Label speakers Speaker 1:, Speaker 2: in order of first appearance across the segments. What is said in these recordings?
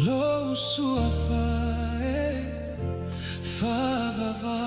Speaker 1: Lo sua fa e fa va va.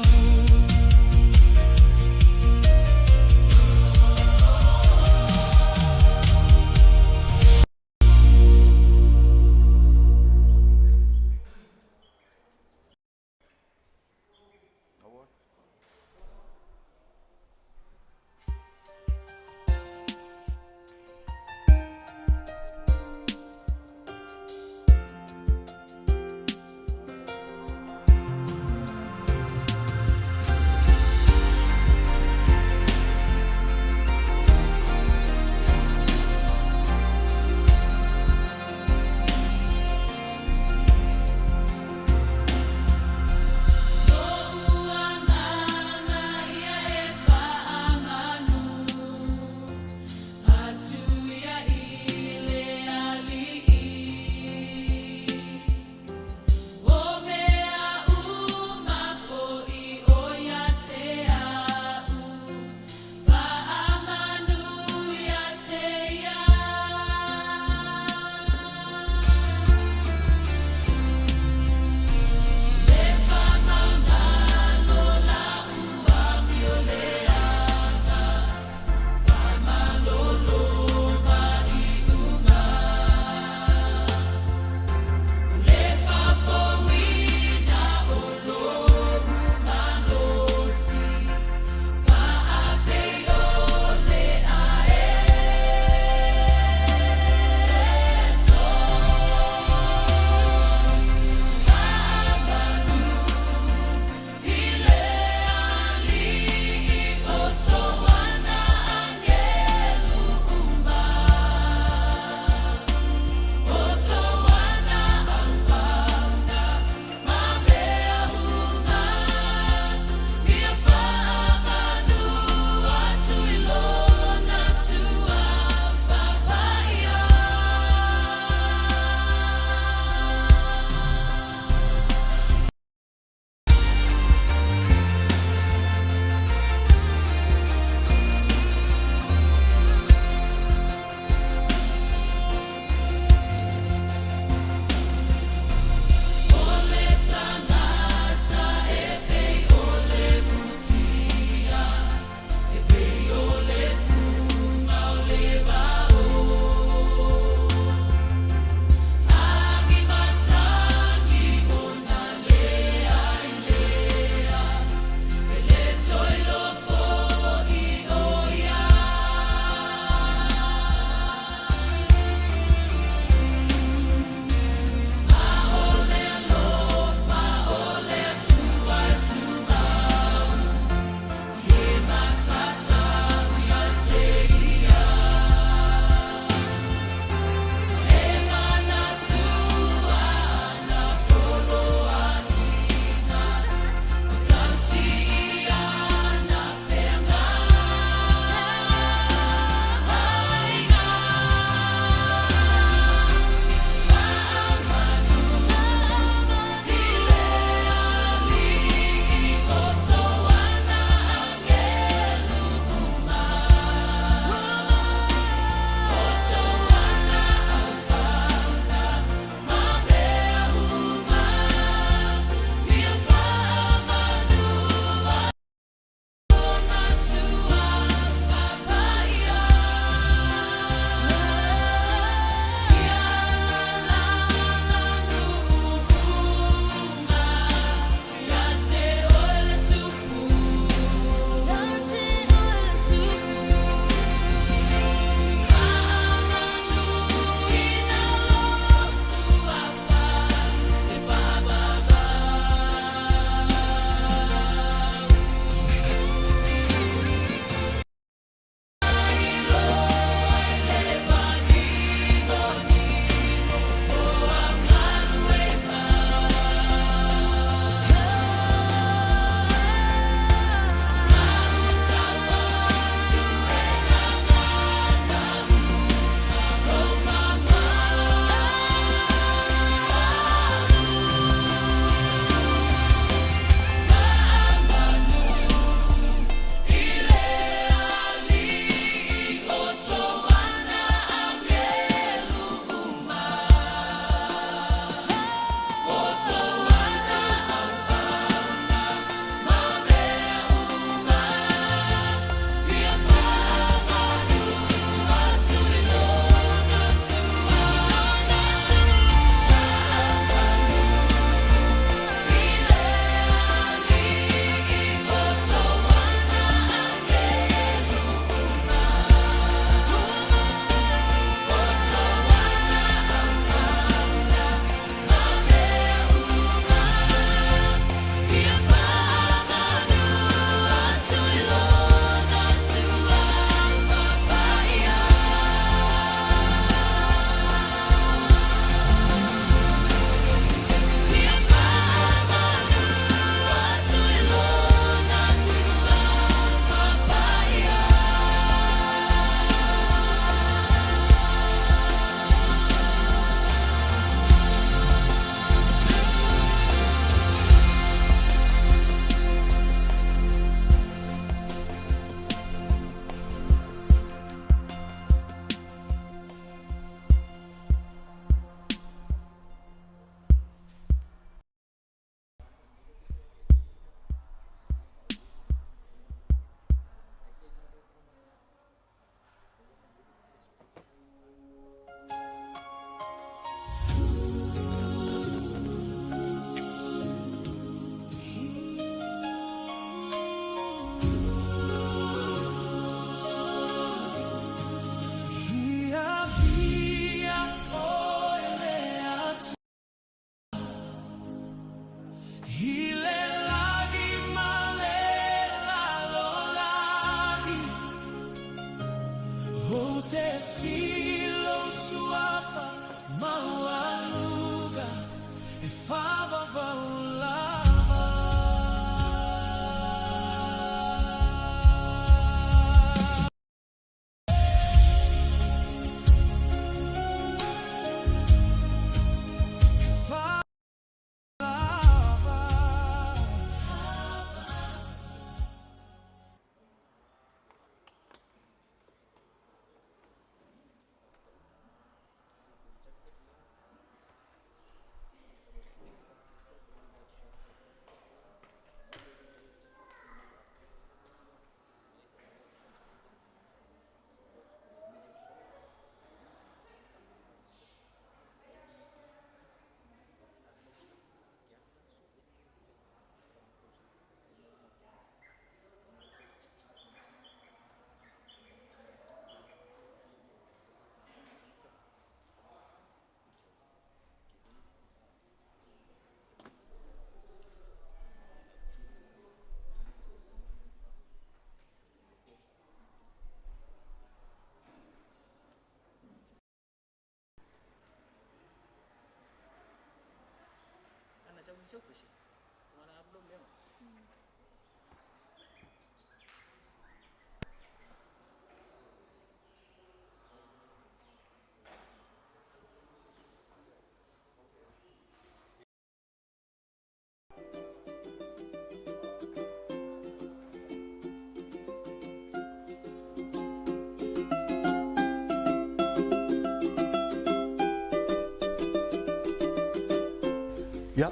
Speaker 2: Ya,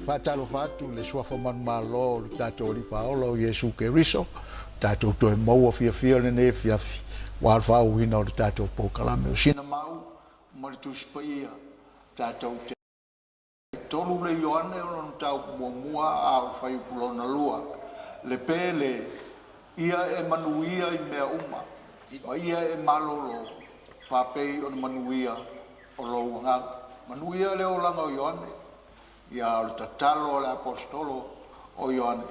Speaker 2: whātalo whātu le suafa manu malo le tātou li paolo Yesu Keriso, tātou toe maua fia le ne fiafi, wāl whāu hina o le tātou pōkalame o sina mau, maritu spaia, tātou te tolu le Ioane o non tau mua au whai pulona lua, le pēle, ia e manuia I mea uma, ia e malolo, whāpei o manuia o lou ngā, manuia le o langa o Ioane, ia o tatalo le apostolo o Ioane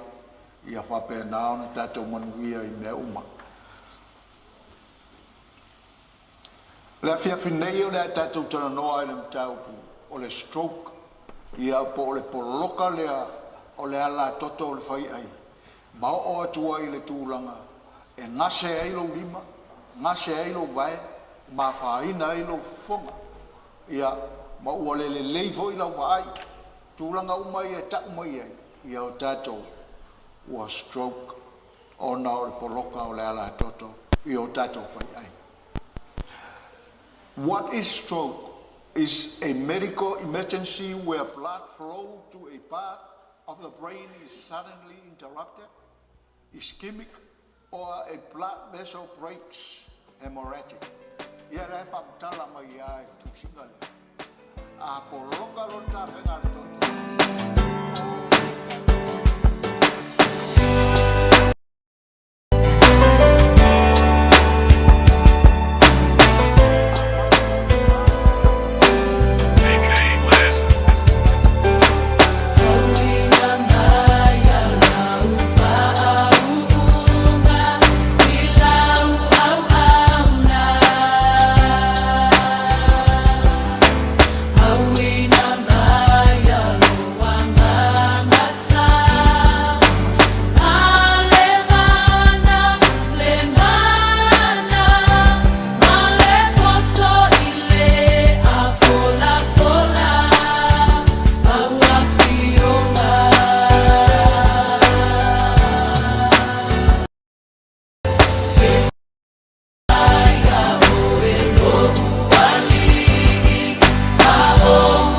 Speaker 2: ia whapea nao na tātou manuia I mea uma. Le fia finei o le tātou tana noa I le mtaupu o le stroke ia po o le poloka lea o le ala toto o le whai ai. Mao o atua I le tūlanga e ngase ai lo lima, ngase ai lo vai, ma whaina ai lo fonga. Ia ma ua le leifo I lau vai. Tūlanga umai e ta umai ai, ia o tātou ua stroke o na o le poloka o le ala toto, ia o tātou whai ai. What is stroke? Is a medical emergency where blood flow to a part of the brain is suddenly interrupted, ischemic, or a blood vessel breaks, hemorrhagic. Ia rai whamtala mai ai tu singale. A poloka lo ta venga le toto. Oh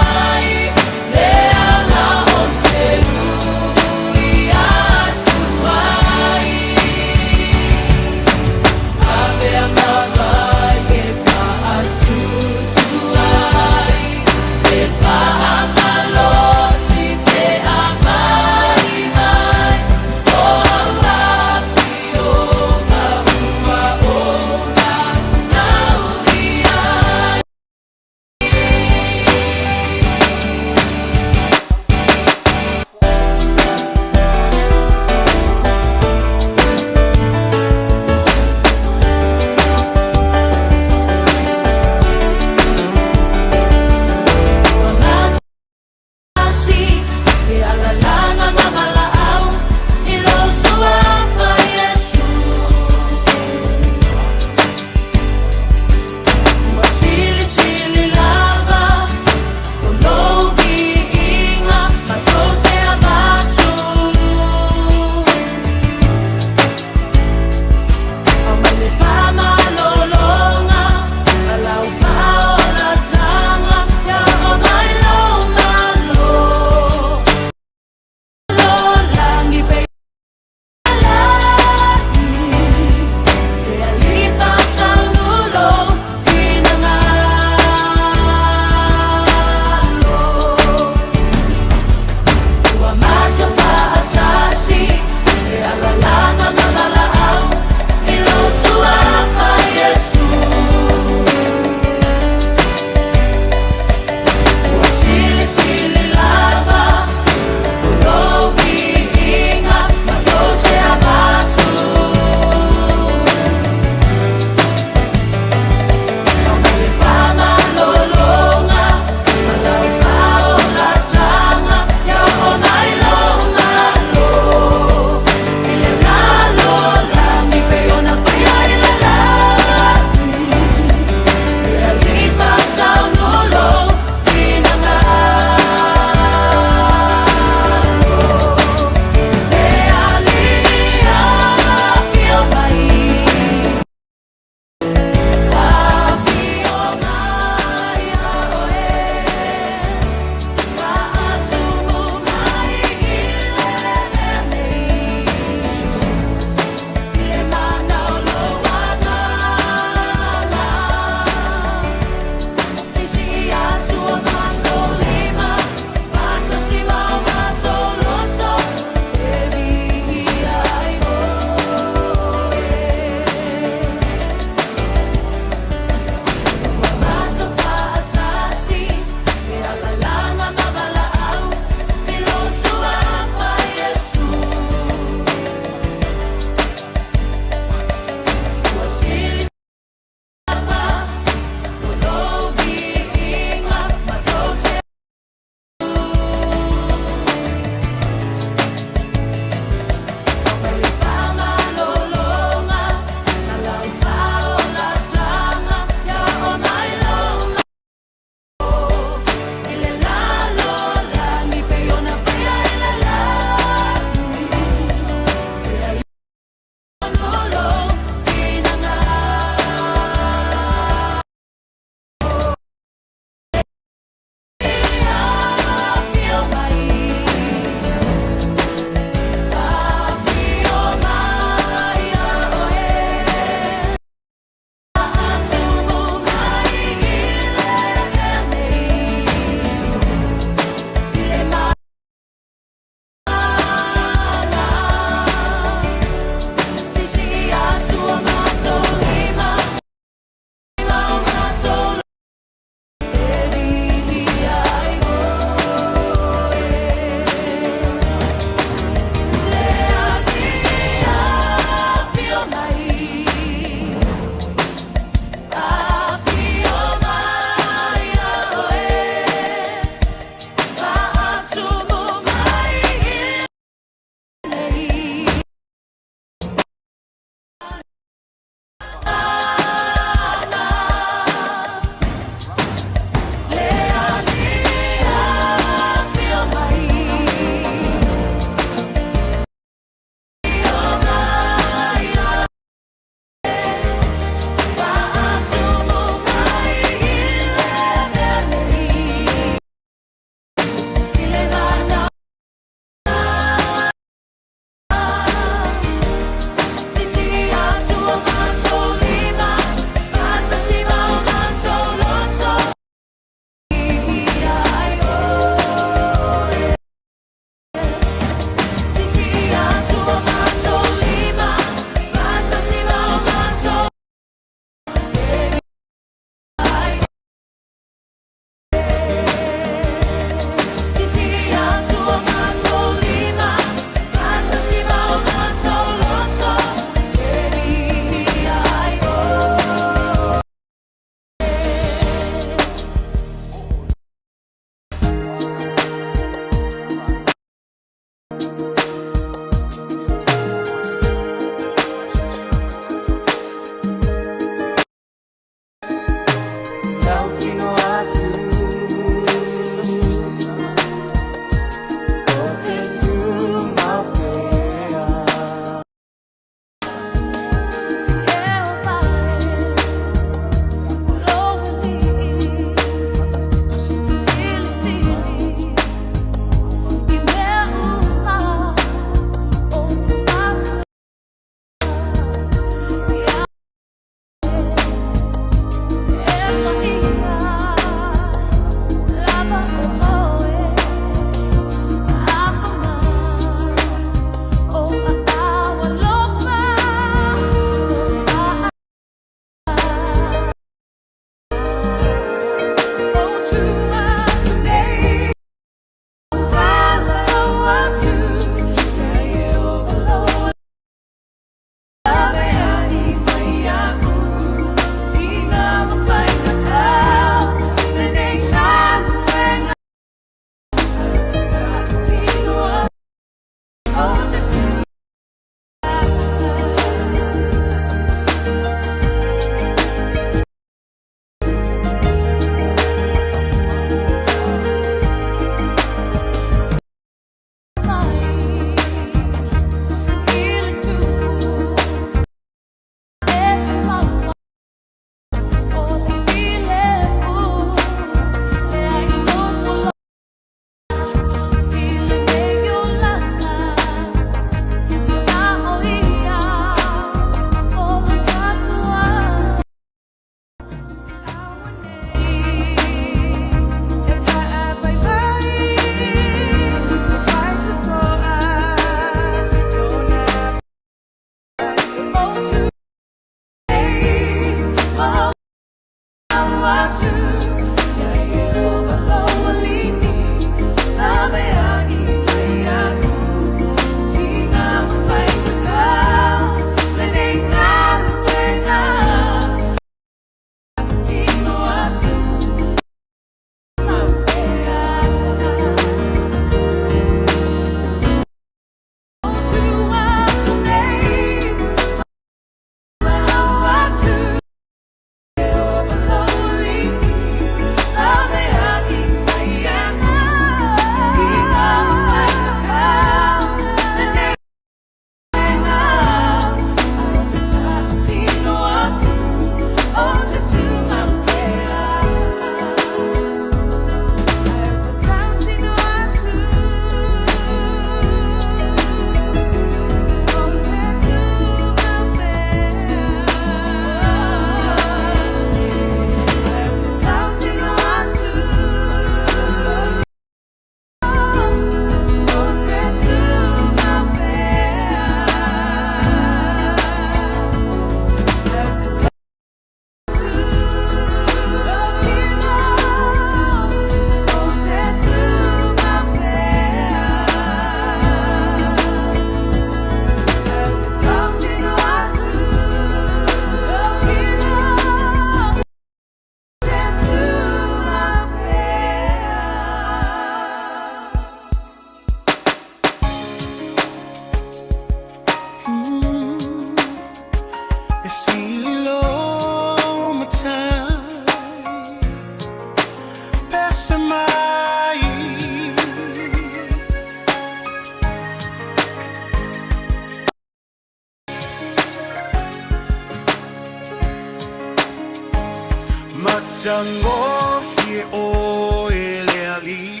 Speaker 1: ngofie o ele ali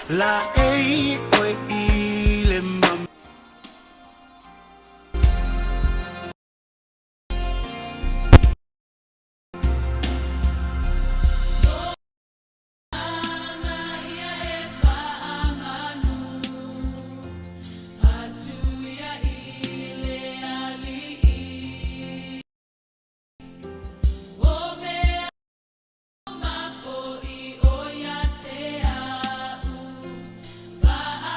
Speaker 1: la ei o ile mam
Speaker 3: Ba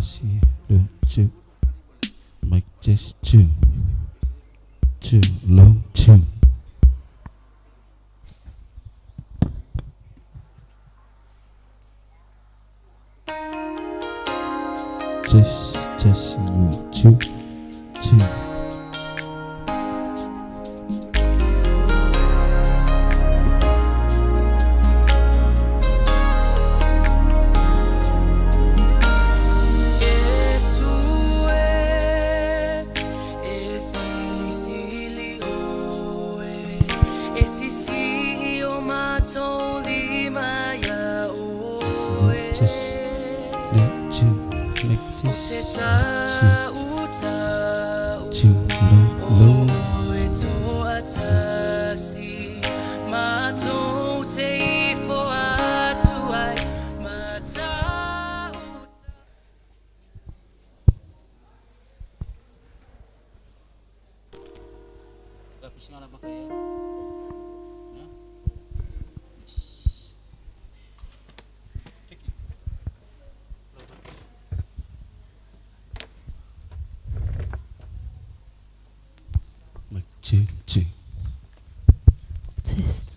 Speaker 3: test, 1, 2. Mic test 2. 2, low 2. Test 2, 2. Mic 2, 2.
Speaker 4: Test.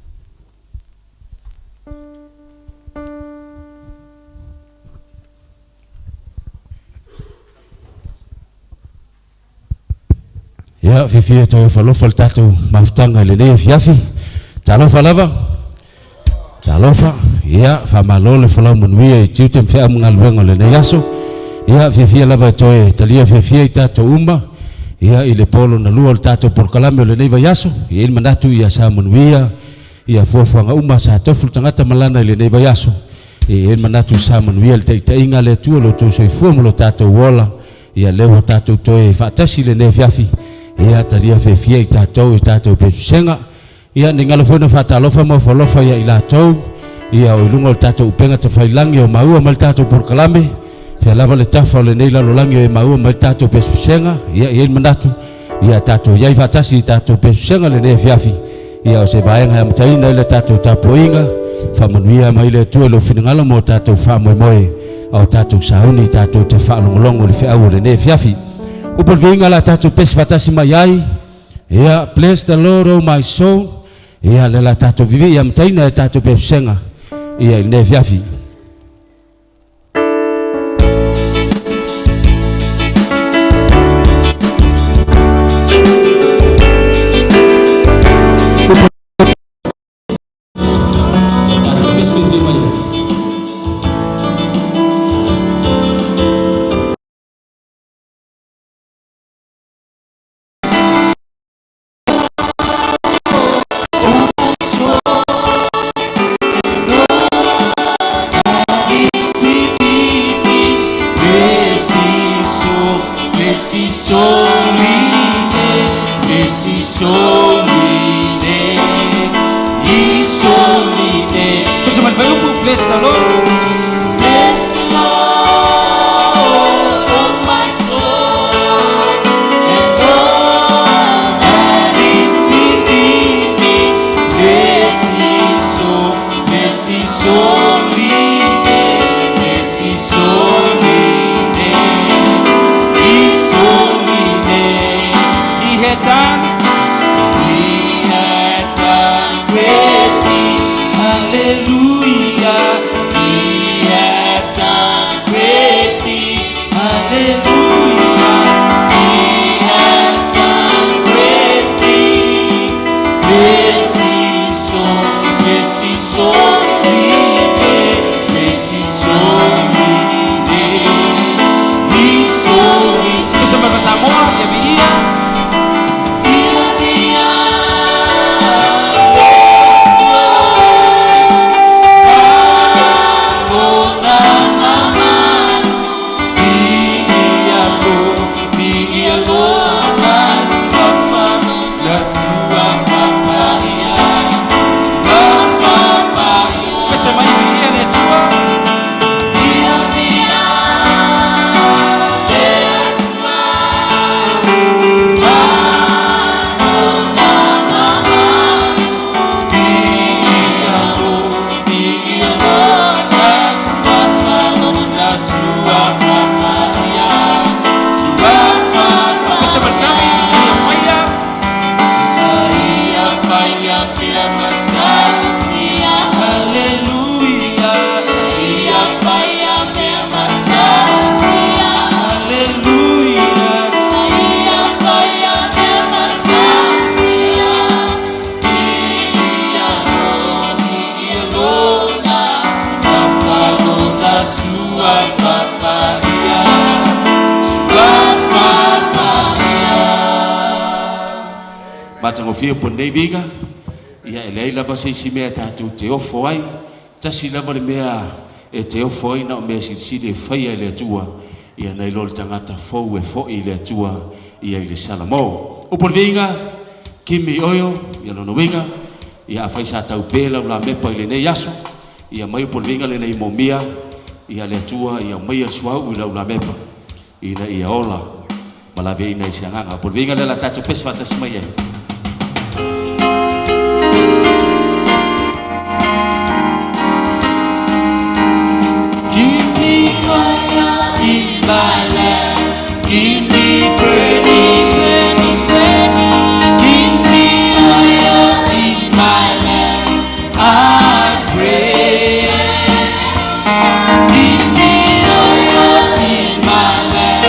Speaker 3: Ya fifia to falofa tatu mafutanga lele fiafi talofa lava talofa ya famalole fala munwia tute mfia mungalwengo lele yaso ya fifia lava to talia fifia tatu umba ya ile polo na luo tatu por kalame lele va yaso ya mandatu ya sa munwia ya fuafanga umba sa tofu tangata malana lele va yaso ya mandatu sa munwia te inga le tu lo tu so fumo tatu wola ya lewo tatu to fatasi lele fiafi ya talia fefia itato pesenga ya ningalo fona fata lofa mo folofa ya ilato ya ulungo tato upenga tafailangi o maua maltato por kalame ya lava le tafa le neila lolangi o maua maltato pesenga ya mandatu ya tato ya fatasi tato pesenga le ne fiafi ya se vaenga ya mtaina ile tato tapoinga famunia maile tu lo finangalo mo tato famwe moe au tato sauni tato te fa longo le fa le ne fiafi upor vinga la tatu pes fatasi mayai ya bless the Lord oh my soul ya la tatu vivi ya mtaina tatu pesenga ya ne fiafi
Speaker 5: Bless the Lord. Bless the Lord, oh my soul, and all that is within me. Bless His holy name. Bless His holy name. His holy name. He had done great things. Hallelujah. He has done great things. Hallelujah. He has done great things. Bless His holy name. Bless His holy name. His holy name. Bersama Samoa, ya Bia.
Speaker 3: matangofia po nei vinga ia elei lava seisi mea tatou te ofo ai tasi lava le mea e te ofo ai na o mea silisili e faia i le atua ia nei lo le tangata fou e fo'i i le atua ia i le Samoa upo le vinga kimi oyo ia lono winga ia afai sa tau pela ula mepa i le nei aso ia mai upo le vinga le nei momia ia le atua ia mai asuau i ula mepa ina ia ola malave ina i sianganga upo le vinga le la tatou pesi fatasi mai ai
Speaker 5: My land, keep me burning, burning, burning. Keep me oil in my land, I pray. Keep me oil in my land,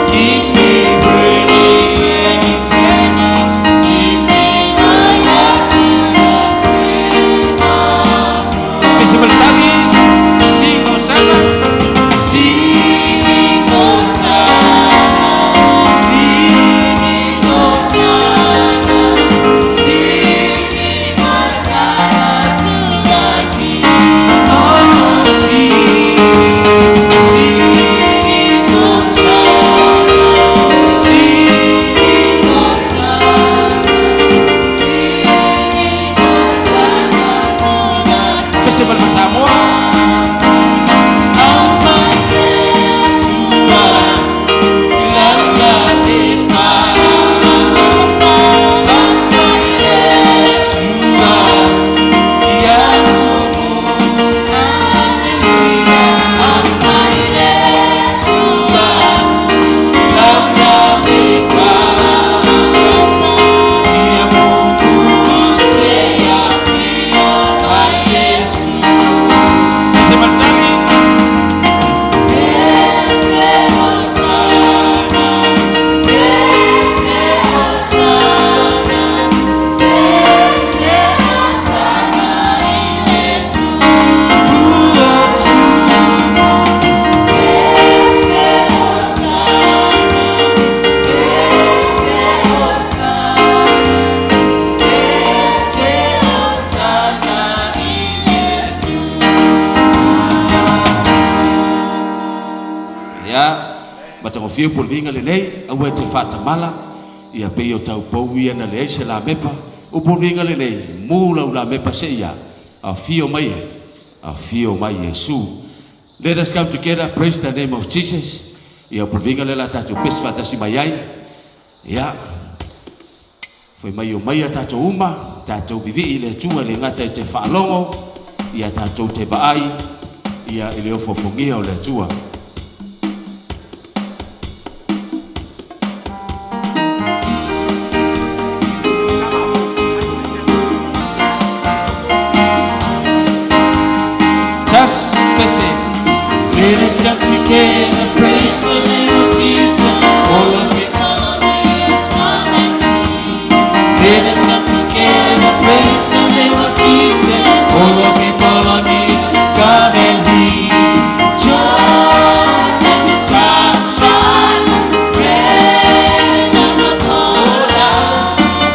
Speaker 5: keep me burning, burning, burning. Keep me oil to the prayer of
Speaker 3: Ese mensaje sin Hosanna fio por vinga le nei au te fata mala ia pe o tau pou ia na le se la mepa o por vinga le nei mula la mepa se ia a fio mai Yesu. Let us come together, praise the name of Jesus. Ia por vinga le la tatu pes fata si mai ai ia foi mai o mai tatu uma tatu vivi i le tua le ngata te whaalongo ia tatu te vaai ia i le ofofongia o le tua.
Speaker 5: Just listen. Let us come together, praise the name of Jesus. All of it, come and free. Let us come together, praise the name of Jesus. All of it, come and lead. Just let the sunshine rain on the corner.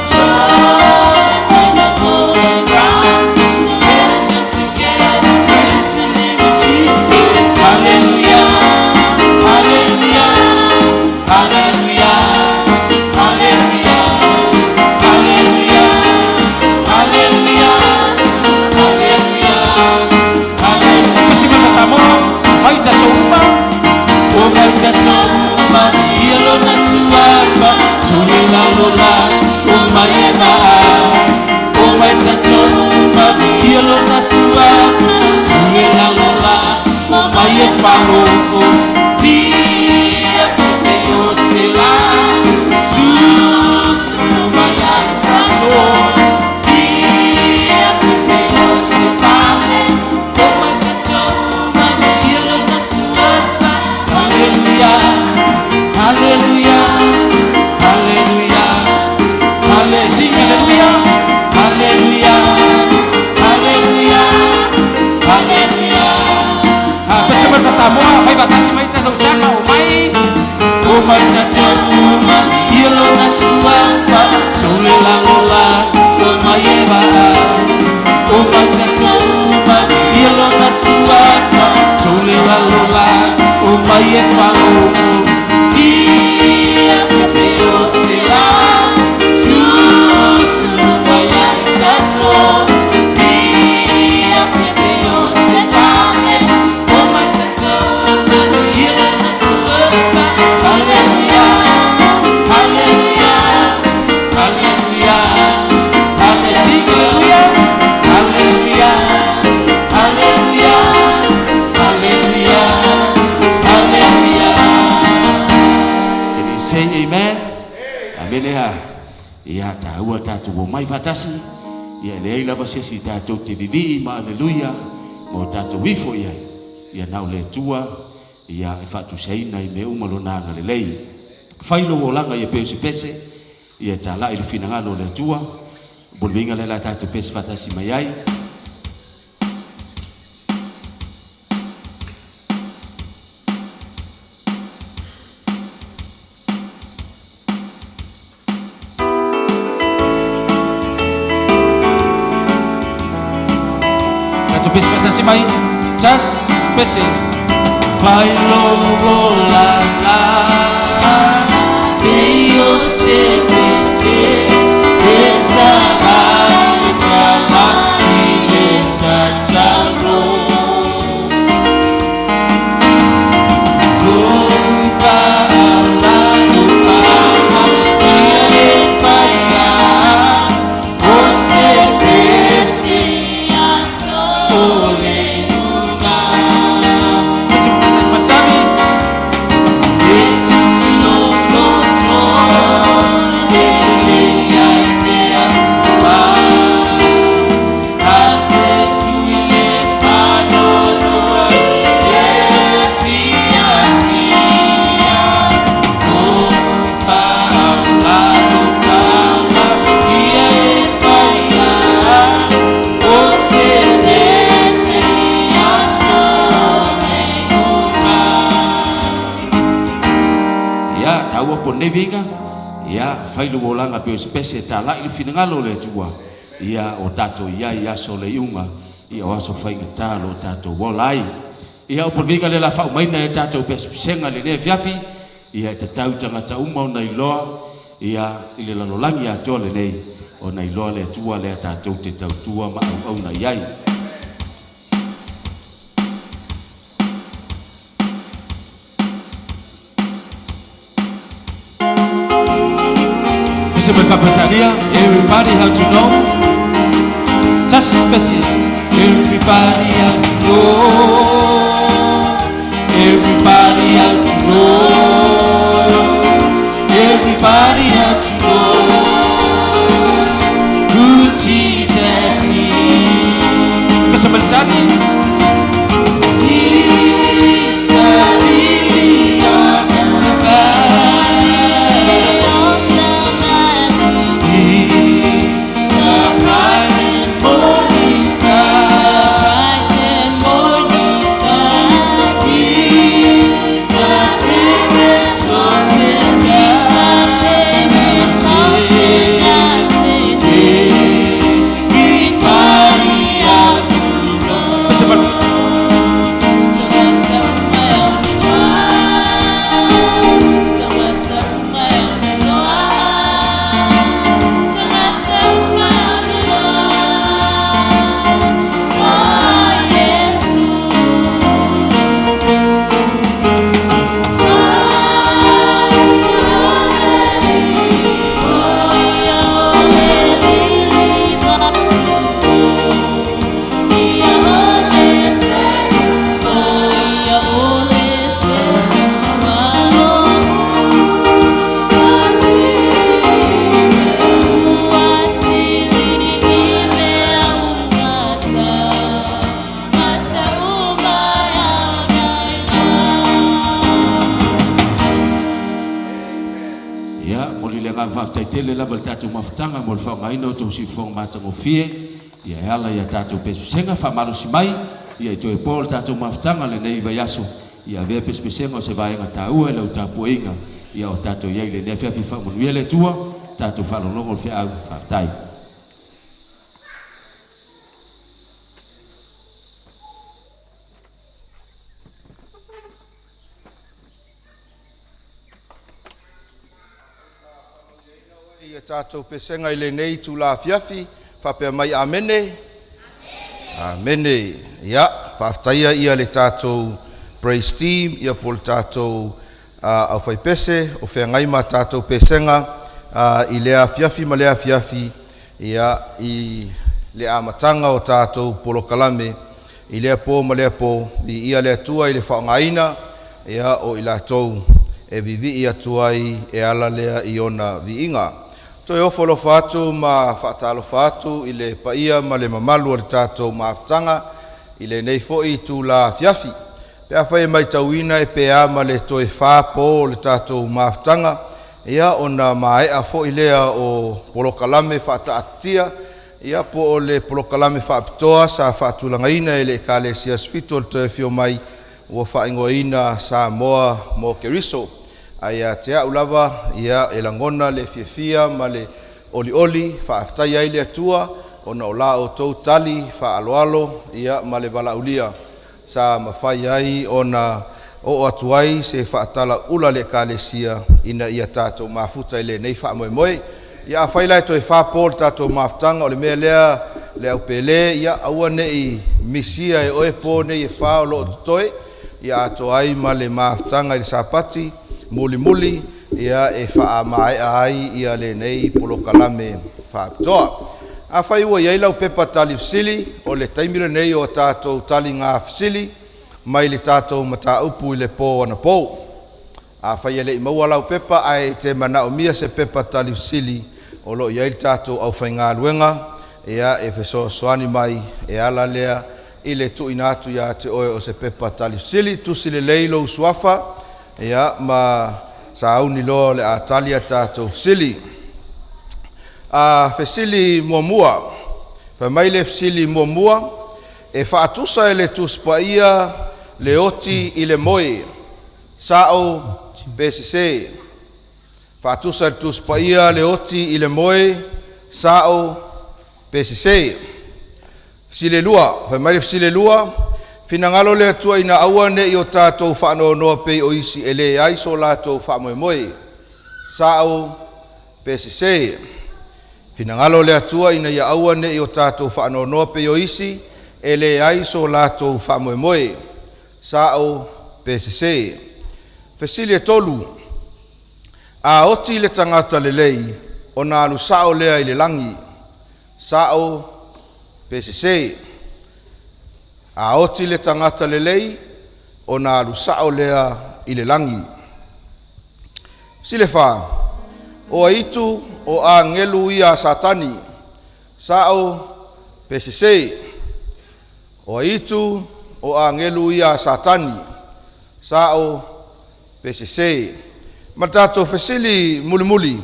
Speaker 5: Just like the morning ground. Let us come together, praise the name of Jesus. Hallelujah, hallelujah, hallelujah, hallelujah, hallelujah, hallelujah, hallelujah, hallelujah.
Speaker 3: Kasi Samoa mai tachumba
Speaker 5: O mai tatoma ielo na suapa tuli la lola o mai ema. O mai tatoma ielo na suapa tuli la lola o mai e whanoko. Via kote o te la susu mai ai tato. Via kote o te pale o mai tatoma ielo na suapa. Hallelujah, hallelujah, hallelujah, hallelujah. Sing hallelujah, hallelujah, hallelujah, hallelujah.
Speaker 3: bersama Samoa mai batasi mai tachumba o mai
Speaker 5: O mai tatoma ielo na suapa tuli la lola
Speaker 3: taua tātou o mai whatasi, ia lei lava sesi tātou te vivi, ma aleluia, mo tātou wifo ia nau le tua, ia e whatu seina i me umalonanga le lei. Whailo o langa ia pese pese, ia tā lai le whinangano le tua, bolvinga le la tātou pese whatasi mai ai. Pes fatasi mai, just pesi. Failo volanga, beio se pesi, etala ile sataro. Kufa ala kufa, ie faya, ose pesi. Nevinga ia failu olanga pe spese tala il finangalo le tua ia o tato ia so le iunga ia waso fainga talo tato wolai ia o porvinga le la fa maina e tato pe senga le ne fiafi ia te tau tangata uma na iloa ia ile la lolangi a tole nei o na iloa le tua le tato te tau tua ma au na iai. Everybody how to know, just special. Everybody how to know. Everybody how to know. Everybody how to know who Jesus is. Mr. Melchani. He's the lily of the valley. Tele la baltatu mafutanga mo fa ngai no to si fo matango fie ia ala ia tatu pesenga fa malu simai ia to pol tatu mafutanga le nei vai aso ia ve pesenga se vai ngata u ele uta poinga ia o tatu ia le ne fa fa mo le tua tatu fa lo ngo fa fa tai
Speaker 4: Tātou pesenga i le nei tu la fiafi, whapea mai amene. Amene. Ia, whaftaia ia le tātou praise team, ia pol tātou au whai pese, o whea ngai ma tātou pesenga, i lea fiafi ma lea fiafi, ia i le amatanga o tātou polo kalame, i lea pō ma lea pō, i ia lea tua i le whaongaina, ia o i la tau e vivi ia tuai e ala lea i ona vi inga. Toi ofolofa atu ma whaatalofa atu i le paia ma le mamalu o le tātou maafutanga i le nei fo'i tu la fiafi. Pea whai mai tauina e pea ma le toi whāpo o le tātou maafutanga ia ona maea fo'i lea o polokalame whaataatia ia po o le polokalame whaapitoa sa whaatulangaina e le ekalesia sfito le toi fio mai ua whaingoina Samoa Mo Keriso. Aia te aulava ia e langona le fiafia ma le oli whaaftai ai le atua ona o la o tau tali whaaloalo ia ma le valaulia sa mawhai ai ona o atuai se whaatala ula le kalesia ina ia tātou mafuta i le nei whaamoemoe ia whailai toi whapol tātou mafutanga o le mea lea le au pele ia aua nei misia e oe po nei e whao lo tutoe ia ato ai ma le mafutanga i le sapati muli ia e faa mai ai ia le nei polokalame whaapitoa. A whai ua iei lau pepa tali fisili o le taimira nei o tātou tali ngā fisili mai le tātou mata upu i le pō ana pō. A whai ele i maua lau pepa ai te mana o mia se pepa tali fisili o lo iei tātou au whai ngā luenga ia e feso soani mai e ala lea i le tu inatu ia te oe o se pepa tali fisili tusi le leilo usuafa ia ma sauni lo le atalia tātou fisili. A fesili muamua, fa mai le fesili muamua, e whaatusa e le tuspaia le oti i le moe, sao PCC. Whaatusa le tuspaia le oti i le moe, sao PCC. Fesili lua, fa mai le fesili lua, finangalo le atua ina aua ne i o tātou whaano noa pei o isi ele ai so lātou whaamoemoe. Sao PCC. Finangalo le atua ina ia aua ne i o tātou whaano noa pei o isi ele ai so lātou whaamoemoe. Sao PCC. Fesili e tolu. A oti le tangata le lei o nā alu sao lea i le langi. Sao PCC. A oti le tangata le lei o nā alu sao lea i le langi. Sile wha, o aitu o a ngelu ia satani, sao PCC. O aitu o a ngelu ia satani, sao PCC. Matato fesili muli,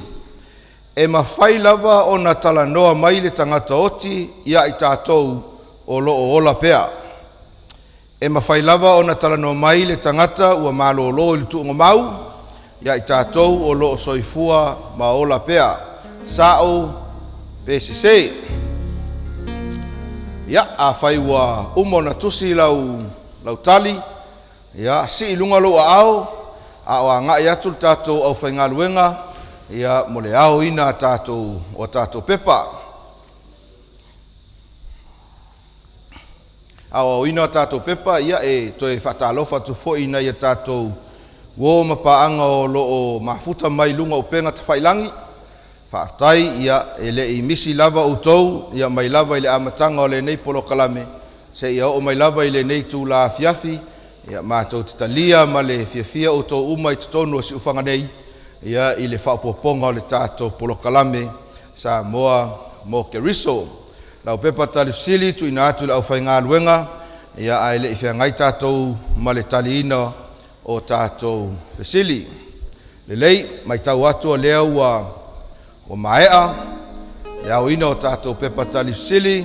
Speaker 4: e mawhai lava o na talanoa mai le tangata oti ia i tātou o lo o ola pea. E mawhai lava o na talanoa mai le tangata ua malo lo i tu ngomau, ia i tātou o lo o soifua ma ola pea. Sao PCC. Ia a whai ua umo na tusi lau tali, ia si ilunga lo a ao, a o a ngai atu tātou au whai ngā luenga, ia mole ao ina tātou o tātou pepa. Au ina tātou pepa, ia e toi whatalofa tu fo ina ia tātou wo mapaanga o lo o mafuta mai lunga o penga ta whailangi. Whaatai ia e le i misi lava utou, ia mai lava i le amatanga o le nei polokalame, se ia o mai lava i le nei tū la fiafi, ia mātou titalia ma le fiafia utou umai tutonu o si ufanga nei, ia i le whaupoponga o le tātou polokalame Samoa Mo Keriso. Lau pepa tali fisili tu ina atu le au whai ngā luenga, ia ai le i whea ngai tātou ma le tali ina o tātou fesili. Le lei, mai tau atu o lea o maea, le au ina o tātou pepa tali fisili,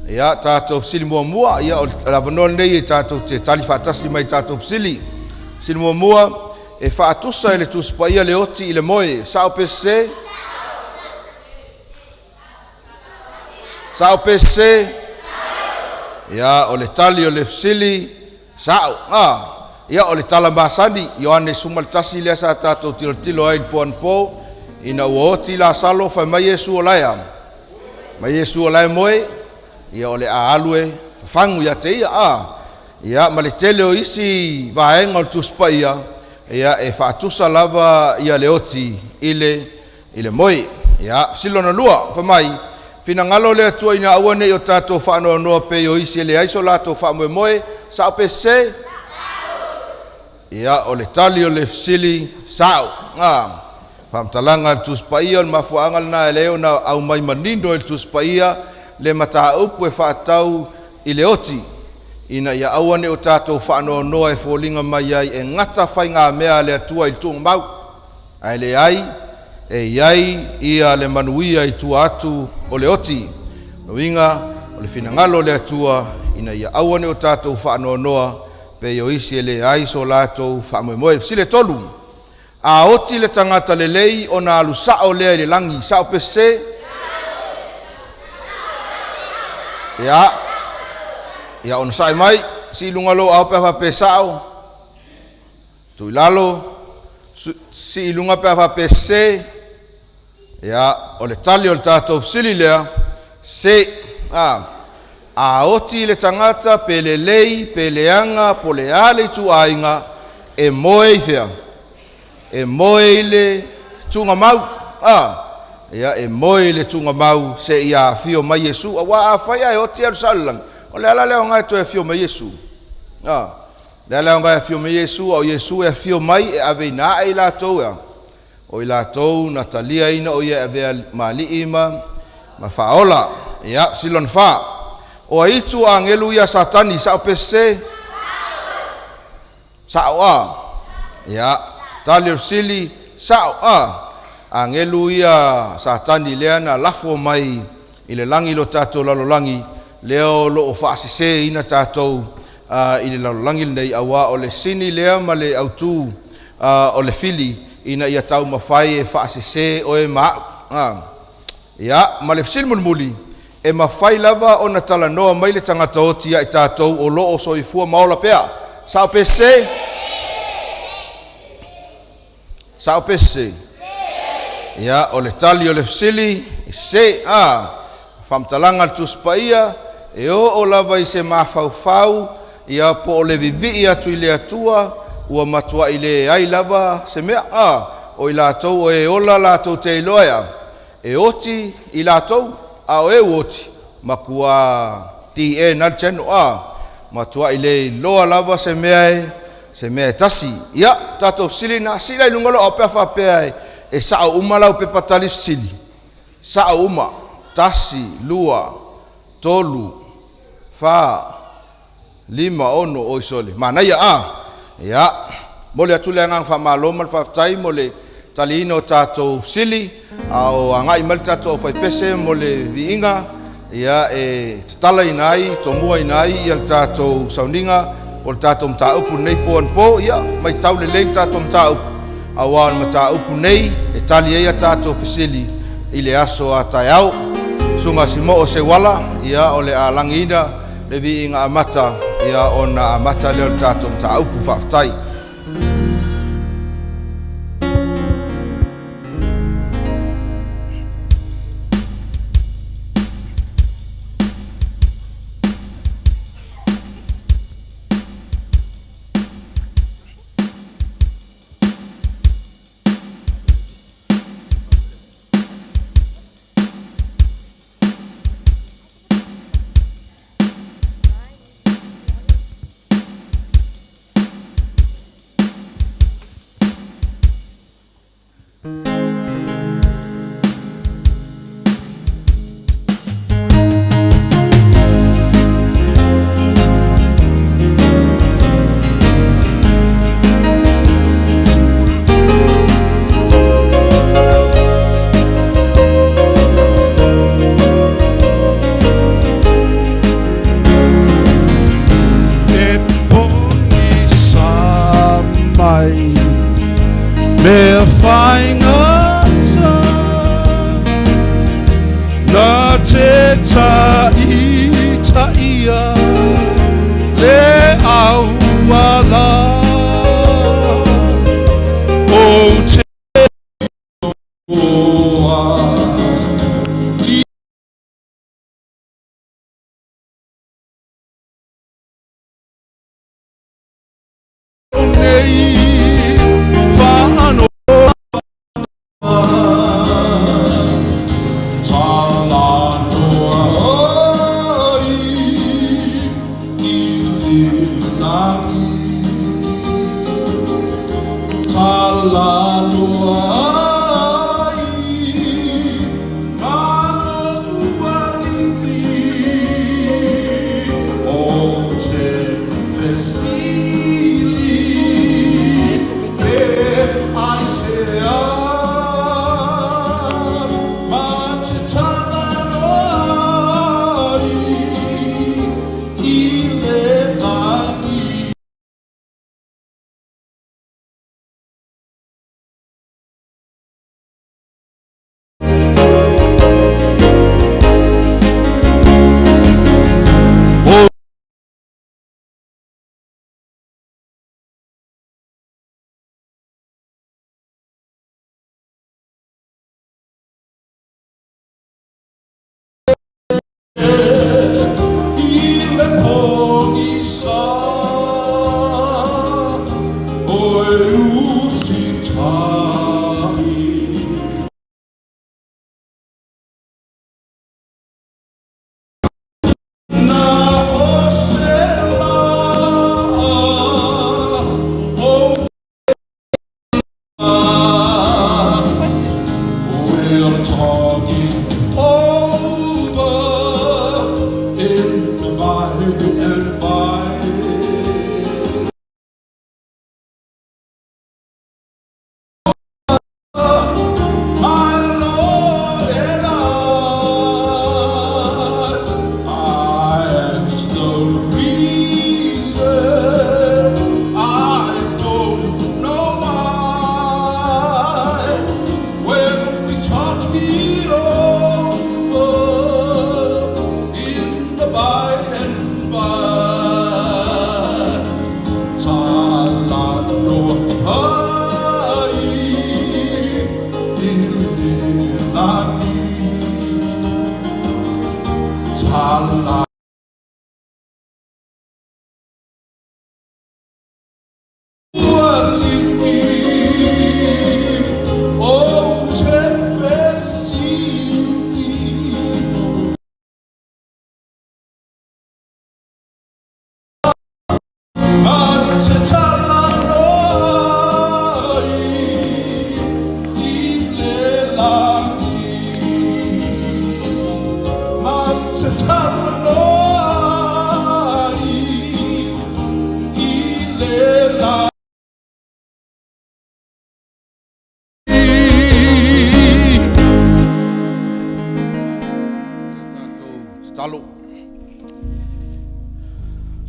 Speaker 4: ia tātou fisili mua, ia o lavanol nei e tātou te tali whaatasi mai tātou fisili. Fisili mua, e whaatusa e le tuspaia le oti i le moe, sao PCC, sao PCC, ia o le tali o le fisili, sao, ia o le tala masani, Ioane sumaltasi lea sa tātou tilo ai poan po, ina ua oti la salo whai mai Yesu o laia. Mai Yesu o laia moe, ia o le a alue, whangu ia te ia ma le tele o isi vaenga o tuspa ia e whaatusa lava ia le oti i le moe. Ia, silona lua, whai mai, fina ngalo le atua ina awane i o tātou whaanoa noa pe o isi le aiso lātou whaamoe moe, sao PCC? Ia o le tali o le fisili sao. Pamtalanga tuspaia mafuanga na leo na au mai manindo el tuspaia le mata upu e whaatau i le oti. Ina ia awane o tātou whaano noa e fōlinga mai ai e ngata whai ngā mea le atua i tūng mau. Ai le ai, e iai ia le manuia i tua atu o le oti. Noinga o le finangalo le atua ina ia awane o tātou whaano noa pe yo isi e le ai so lātou whaamoemoe. Sile tolu, a oti le tangata le lei o nā alu sao lea i le langi. Sao pe se? Ya on sai mai si lungalo au pe fa pesao tu lalo si lunga pe fa pese ya ole tali ol tato sililea se a oti le tangata pele lei peleanga poleale tu ainga e moe fea e moe le tunga mau ya e moe le tunga mau se ia fio mai Yesu wa afaya e oti al salang o le ala leo ngai to e fio mai Yesu. Le ala ngai e fio mai Yesu, o Yesu e fio mai e ave na e la tou ya. O i la tou Natalia ina o ia ave mali ima ma faola. Ya silon fa. O itu angelu ya satani sa pese. Sa ya talir sili sa angelu ya satani leana lafo mai ile langi lo tato lalo langi. Leo lo ofasise ina tatou i le lalolangi nei awa o le sini lea ma le autu o le fili ina ia tau mawhai e fasise o e ia ma le silmulmuli e mawhai lava o na talanoa mai le tangata oti i tatou o lo o soifua maola pea sao pese ia o le tali o le sili se famtalanga tuspaia e o lava i se mafaufau ia po le vivi atu i le atua ua matua i le ai lava se mea o i lātou o e ola lātou te iloea e oti i lātou o e oti makua ti e nalchenu matua i le loa lava se mea tasi ia tatou sili na sila i lungolo o pea whapea e saa umalau pe patali sili saa uma tasi lua tolu fa lima ono o isole mana ya mole atule ngang fa maloma fa tai mole talino tato sili au anga imal tato fa pese mole viinga ya e tala inai tomua inai ya tato sauninga pol tato mta upu nei po ya mai taule le tato mta awan mta upu nei e tali ya tato fisili ile aso atayau sunga simo o se wala ia ole alangida le vi inga amata ia ona amata le tatum ta upu faftai
Speaker 1: Me whaingata Na te taia Le auala O te oa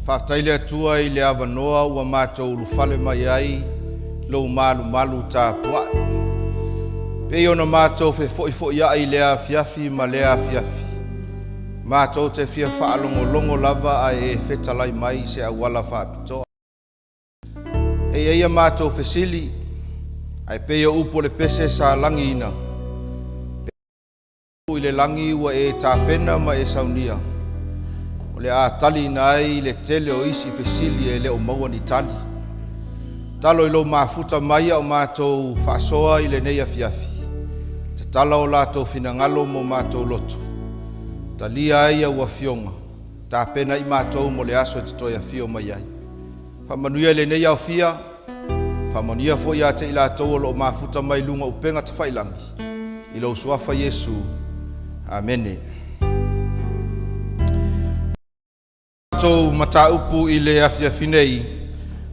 Speaker 4: Whaftaile atua I le awanoa ua mātou ulufale mai ai lou malu tāpua. Pei ona mātou foi ai lea fiafi ma lea fiafi. Mātou te fia whaalongo lava ai whetalai mai se awala whapitoa. Eia mātou fesili ai pei o upo le pese sa langi ina. I le langi ua tāpena ma saunia. O le a tali nai le tele o isi fesili le o maua ni tali. Talo I lo mafuta mai o mātou whasoa I le neia fiafi. Te tala o lātou finangalo mo mātou loto. Talia ai ua fionga. Tā pena I mātou mo le aso te toia fio mai ai. Whamanuia le neia o fia. Whamania fo ia te lātou o lo mafuta mai lunga upenga te whailangi. I lo suafa Yesu. Amene. Tau mata upu I le afiafinei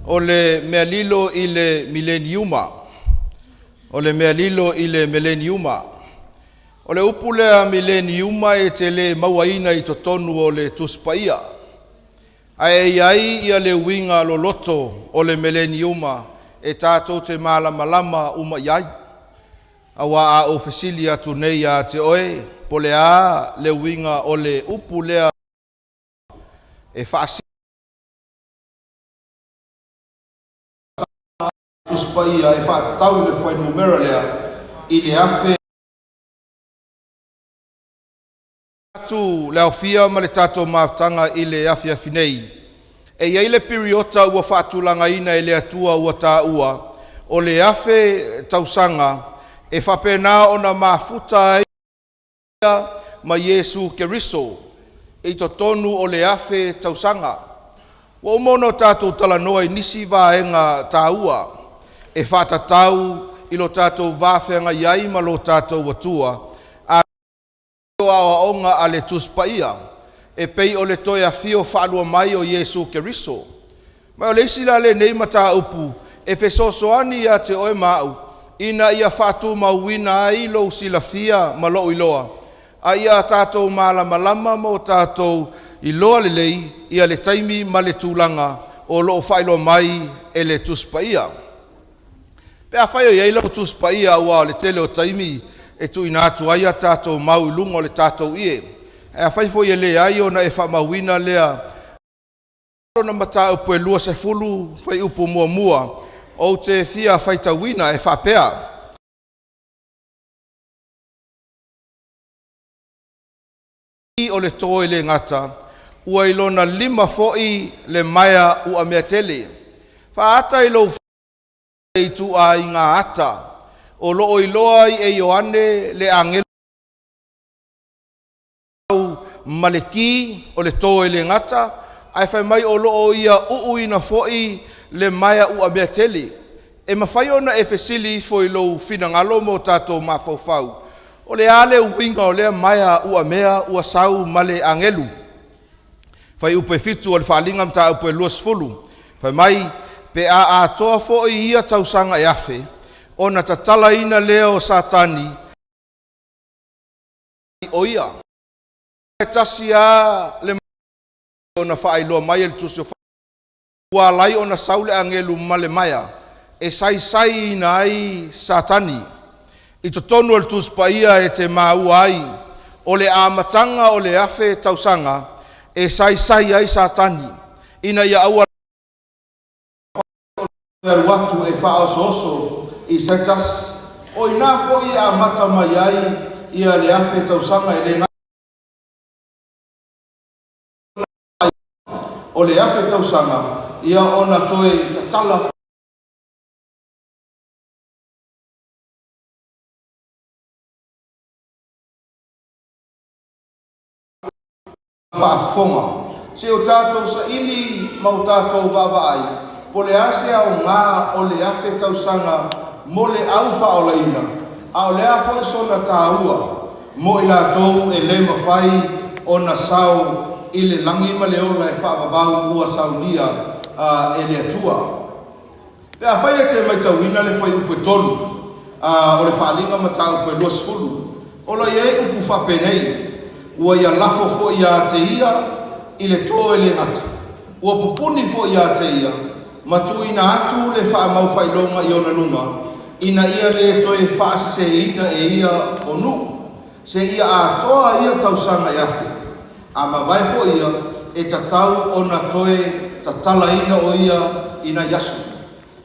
Speaker 4: o le mea lilo I le mileniuma o le mea lilo I le mileniuma o le upu lea mileniuma te le mauaina I totonu o le tuspaia ai ia le winga lo loto o le mileniuma tātou te malama uma iai awa a ofesili atu nei a te oe po le a le winga o le upu lea fasi tuspaia tau le foi numero lea I le afe tu le ofia ma le tato maftanga I le afe afinei ia le periota ua fatulanga ina le atua ua ta ua o le afe tausanga whapena ona mafuta ma Yesu Keriso I to tonu o le afe tausanga. Wa umono tātou talanoa I nisi vaenga tāua. Whatatau I lo tātou vāwhenga iai ma lo tātou watua. A awa onga a le tuspaia. Pei o le toia fio whaalua mai o Yesu Keriso. Mai o le isila le nei mata upu. Fesosoani a te oe mau. Ina ia whatu mauina ai lo silafia ma lo iloa. Aia tātou malama mo tātou I loa lelei ia le taimi ma le tūlanga o loo whailo mai le tuspaia. Pea whaio iei lau tuspaia ua le tele o taimi tu ina atu aia tātou mau ilunga o le tātou ie. Ea whaifo ie le ai o na whamauina lea na mata upo lua se fulu whai upo mua o te fia whaitawina whapea. I o le tō le ngata, ua ilona 5 fo'i le maia ua mea tele. Whaata i lo i tu a i ngā ata, o loo iloa i e Ioane le angelo maleki o le tō le ngata, ai whai mai o loo ia uuina fo'i le maia ua mea tele. E mawhai ona e fesili fo i lo finangalo mo tātou mawhauwhau. O le ale uinga o lea maia ua mea ua sau male angelu. Whai upe fitu o le whaalinga mta upe luas fulu. Whai mai pe a toa fo i ia tausanga e afe. O na tatala ina leo satani o ia. E tasi a le o na whaailoa mai el tusio ua lai o na saule angelu male maia. E sai ina ai satani. I to tonu al tuspa ia e te maua ai. O le amatanga o le afe tausanga. E sai ai satani. Ina ia aua watu e whaasoso i setas. O ina fo i amata mai ai ia le afe tausanga e le ngā. O le afe tausanga ia ona toe tatala whaafonga. Se o tātou sa ili mau tātou baba ai. Po le ase au ngā o le afe tausanga mo le au whaolaina. A o le afo i sona tāua. Mo i lātou e le mawhai o na sau i le langi ma le ola e whaavavau ua saunia e le atua. Pea whai e te mai tauina le whai upe tonu. O le whaalinga ma tau upe lua skulu. Ola iei upu whapenei. Ua ia lafo fo ia te ia i le tō e le ngata. Ua pupuni fo ia te ia. Matu ina atu le wha mau whailonga i ona lunga. Ina ia le toe whaase se ina e ia o nu. Se ia a toa ia tausanga i afe. A mawai fo ia e tatau ona toe tatala ina o ia ina yasu.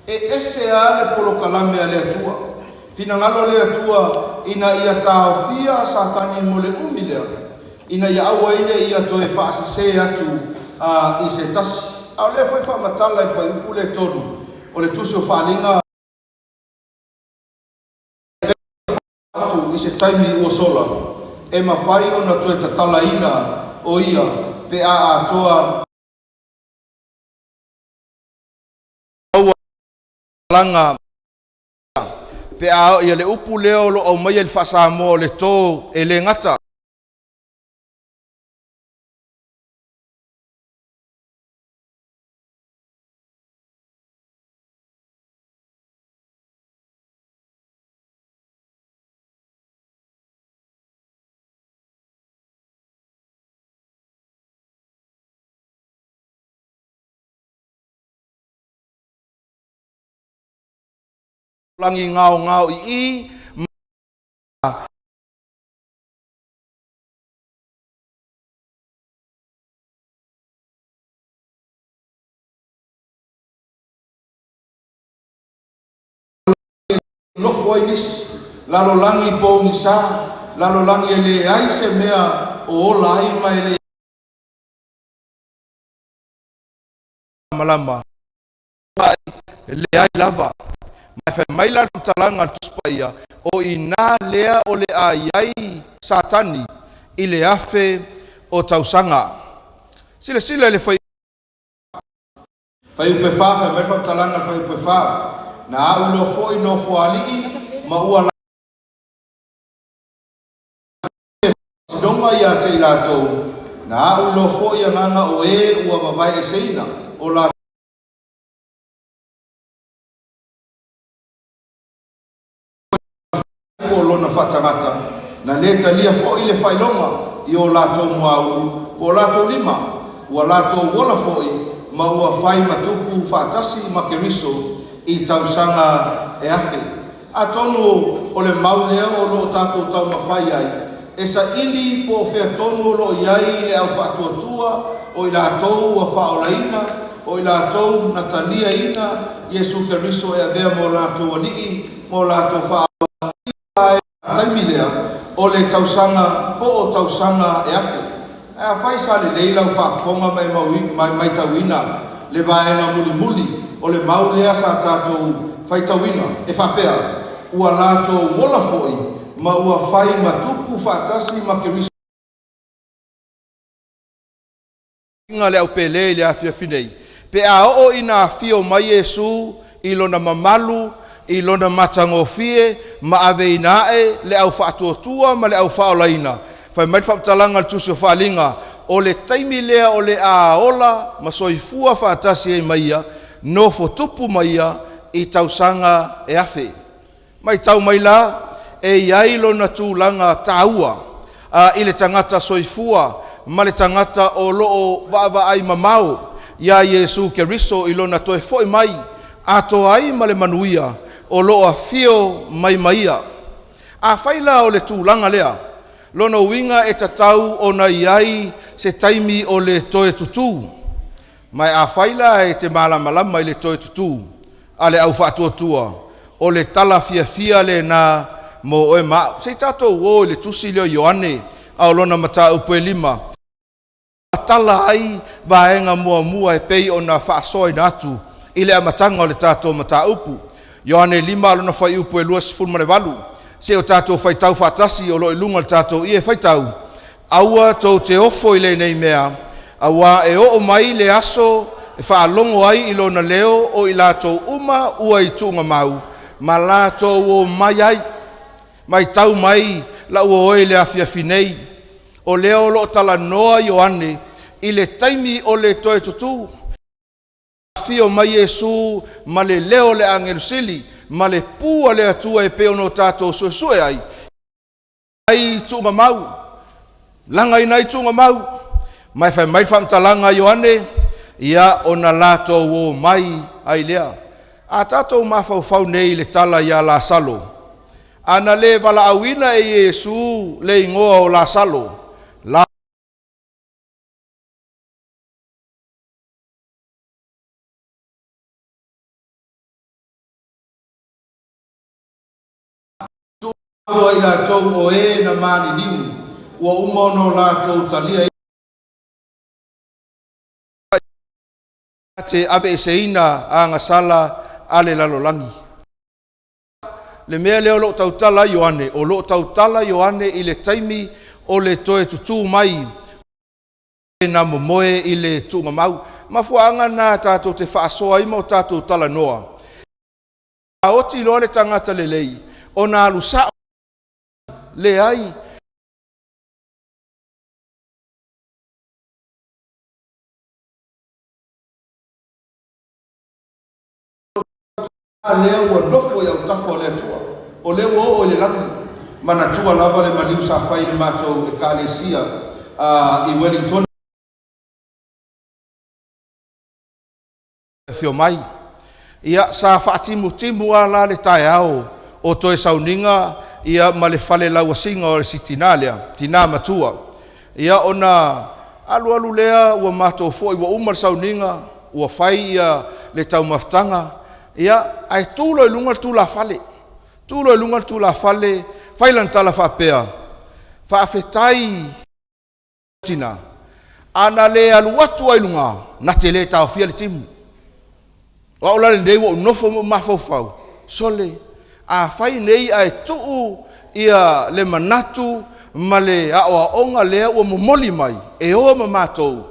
Speaker 4: E ese a le polokalame a le atua. Finangalo le atua ina ia taofia satani mo le umilea. Ina ia aua ina ia toe whaase se atu i se tasi. Au le fai whamatala i whai upu le tonu. O le tusi o whaalinga atu i se taimi ua sola. E mawhai ona toe tatala ina o ia pe a toa aua langa pe a ia le upu leo lo au mai el whasamo le tō e le ngata. Langi ngao i no foi nis lalo langi po ngisa lalo langi le ai se mea o lai mai le malama le ai lava mai fa mai la talanga tuspaia o ina lea o le ai satani i le afe o tausanga sila le fai upe fa mai fa talanga fai upe fa na au lo foi no fo ali ma ua la donga ia te ilato na au lo foi nganga o e ua mavai e seina o la o lona whatangata na leta lia fo i le whailonga i o lato muau o lato lima ua lato wola foi ma ua whai matuku whatasi ma Keriso i tausanga e afe. A tonu o le maulea o lo tato tau mawhai ai. E sa ili po whea tonu o lo iai le au whatuatua o i la tou a whaolaina o i la tou na tania ina Yesu Keriso e avea mo lato alii mo lato whaolaina taimilea o le tausanga po o tausanga e afe. A fai sa le leila whaafonga mai tawina, le vaenga muli muli, o le maulea sa tātou whai tawina, e whapea, ua lātou wola foi, ma ua whai matupu whaatasi ma Keriso. Inga le au pele le afia finei. Pe a o ina afio mai Yesu, ilona mamalu, ilona matangofie, ma ave inae, le au whaatuotua, ma le au whaolaina. Fai mai whaptalanga le tusi o whaalinga, o le taimi lea o le aola, ma soifua whaatasi e maia, no fotupu maia, i tausanga e afe. Mai tau mai la, e iailo na tūlanga tāua, i le tangata soifua, ma le tangata o loo vava ai mamao, ia Yesu Keriso i lona toe foi mai, ato ai ma le manuia, o loo a fio mai maia. A faila o le tūlanga lea, lona winga e tatau o na iai se taimi o le toe tutu. Mai a faila e te malamalama i le toe tutu, a le au whaatuatua, o le tala fia le na mo oe maa. Se tatou o le tusi leo Ioane, au lona mata upe lima. Tala ai vaenga mua e pei o na whaasoi natu, i le amatanga o le tatou mata upu. Ioane lima lona whai upu e luas fulmane walu. Se o tatou whai tau whaatasi o lo ilunga le tatou i e whai tau. Aua tau te ofo i le nei mea, aua e o mai le aso, e whaalongo ai i lona leo o i latou uma ua i tunga mau, ma latou o mai ai, mai tau mai la ua oe le afia finei, o leo lo tala noa Ioane, i le taimi o le toe tutu. Fio mai Yesu, ma le leo le angelusili, ma le pua le atua e peo no tatou sue ai. Ai tunga mau, langa ina i tunga mau, mai fai mai whamtalanga Ioane, ia o na latou o mai ai lea. A tatou mawhau nei le tala ia la salo. Ana le wala awina e Yesu le ingoa o la salo. La ua i latou o e na mani niu, ua umono latou talia te abe seina a ngasala ale lalolangi. Le mea leo lo tautala Ioane, o lo tautala Ioane i le taimi o le toe tutu mai, na momoe i le tunga mau. Mafuanga na tatou te whaasoa ima o tatou tala noa. A oti loa le tangata le lei, o na alusa le ai. A leo ua nofo iau tafo le atua, o leo o le langi, mana tua lava le maliu sa fai le matou e kalesia i Wellington. Fio mai, ia sa whaatimu timu ala le tae ao, o toe sauninga, ia ma le fale lauasinga o le sitinalea, tina matua. Ia ona alu lea ua matou fo, ua umar sauninga, ua fai ia le tau maftanga, ia ai tulo ilunga tula fale. Tulo ilunga tula fale, failan tala whapea. Whaafetai tina. Ana le aluatu ilunga, na te le tau fia le timu. Wa ola le nei wa unofo mafofau. Sole, a fai nei ai tuu ia le manatu, ma le aoaonga lea ua momoli mai, e oa mamatou.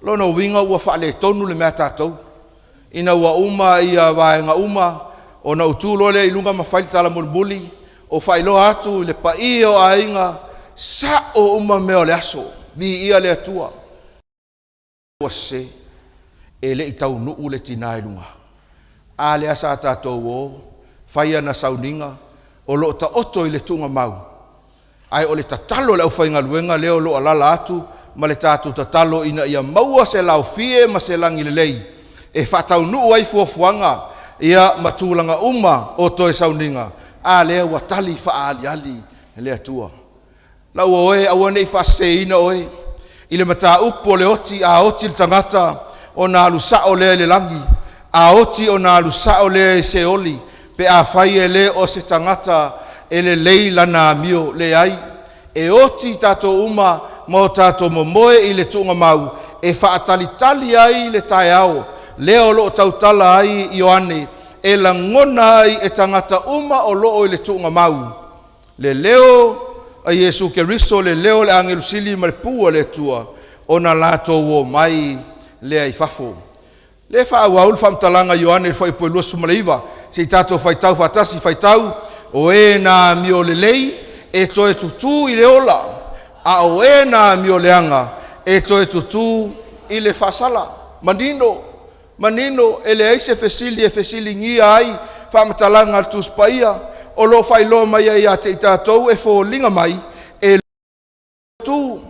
Speaker 4: Lona winga ua wha le tonu le mea tatou. Ina ua uma ia vaenga uma, o na utulo le ilunga mawhaili tala mulmuli, o whailo atu le pai o ainga, sa o uma meo le aso, vi ia le atua. Ua se, e le itau nuu le tina ilunga. A le asa tatou o, whaia na sauninga, o lo ta oto i le tunga mau. Ai o le tatalo le au whainga luenga leo lo alala atu, ma le tatu tatalo ina ia maua se lau fie ma se langi le lei. E whatau nuu ai fuafuanga, ia matulanga uma o toe sauninga. A lea watali whaali ali, le atua. Lau oe, awane i whaseina oe, i le mata upo le oti, a oti le tangata, o na alusa o le langi, a oti o na alusa o le se oli, pe a whai e le o se tangata, e le leila na mio le ai, e oti tato uma mo tātou momoe i le tuunga mau, e whaatalitali ai le tai ao, leo lo tautala ai Ioane, e la ngona ai e tangata uma o loo i le tuunga mau. Le leo a Yesu Keriso, le leo le angelusili ma le pua le tua, o na lato wo mai le ai fafo. Le whaawaul whamtalanga Ioane le whaipoe lua sumaleiva, se tātou whaitau whatasi whaitau, o e na mio le lei, e toe tutu i le ola, a o e na mio leanga, e toe tutu i le whasala. Manino, e le aise fesili ngia ai, whamatalanga al tuspaia, o lo whailo mai ai a te i tātou, e fo linga mai, e tu,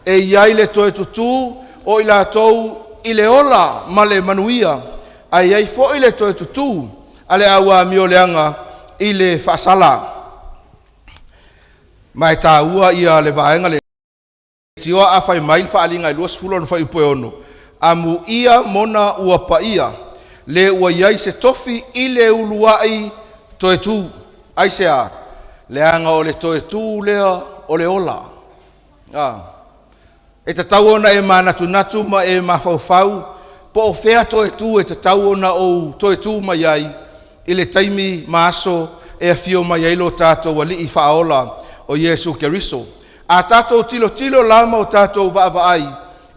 Speaker 4: e iai le toe tutu, o i la tou i le ola, ma le manuia, ai ai fo i le toe tutu, ale awa mio leanga, i le whasala. Mai tā ua ia le vaenga le tioa a whai mail whaalinga i luas fulon whai upoe ono. Amu ia mona ua pa ia, le ua iai se tofi i le uluai toe tu, aise a, le anga o le toe tu lea o le ola. E te tau ona e ma natu ma e ma fau, po o whea toe tu e te tau ona o toe tu ma iai, i le taimi maaso e a fio ma iai lo tātou wali i whaola o Yesu Keriso. A tātou tilo lama o tātou vaavai,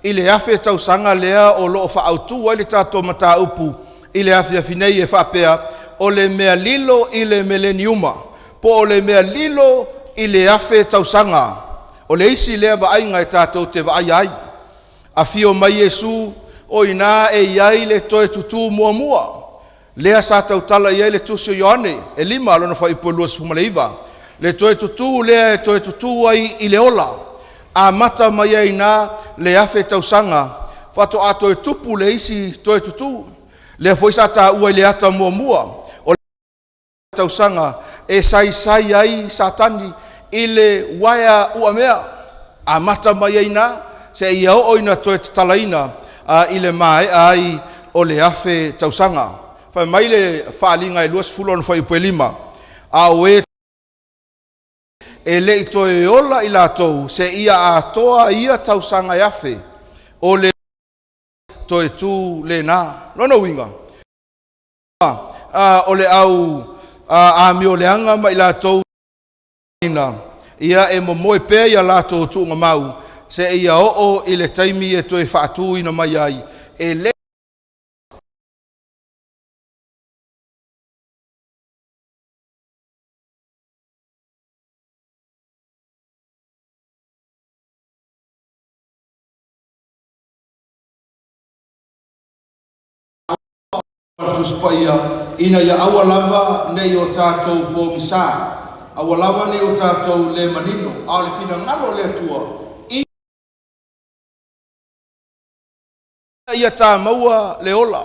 Speaker 4: i le afe tau sanga lea o loo whaautu ai le tātou mata upu, i le afe afinei e whapea, o le mea lilo i le mileniuma, po o le mea lilo i le afe tau sanga, o le isi lea vaai e tātou te vaai ai. A fio mai Yesu, o ina e iai le toe tutu mua, lea sa tau tala iai le tusio Ioane, e lima alona whaipolua sumaleiva, le toe tutu lea e toe tutu ai i le ola, a mata mai ai nā le afe tausanga, whato a toe tupu le isi toe tutu, le foisa ta ua i le ata mua, o le tausanga e sai ai satani i le waia ua mea, a mata mai ai nā, se ia o ina toe talaina i le mai ai o le afe tausanga. Whai mai le whaalinga i luas fulon whai upe lima, a oe e le i toe ola i lātou, se ia a toa ia tausanga i afe, o le toe tu le nā. Nono winga. O le au a mio leanga ma i lātou, ia e momoe pēr ia lātou tuunga mau, se ia o i le taimi e toe whaatu ina mai ai, e le tuspaia ina ia awa lava nei o tātou po misa, awa lava nei o tātou le manino, a le fina ngalo le atua, ia tā maua le ola,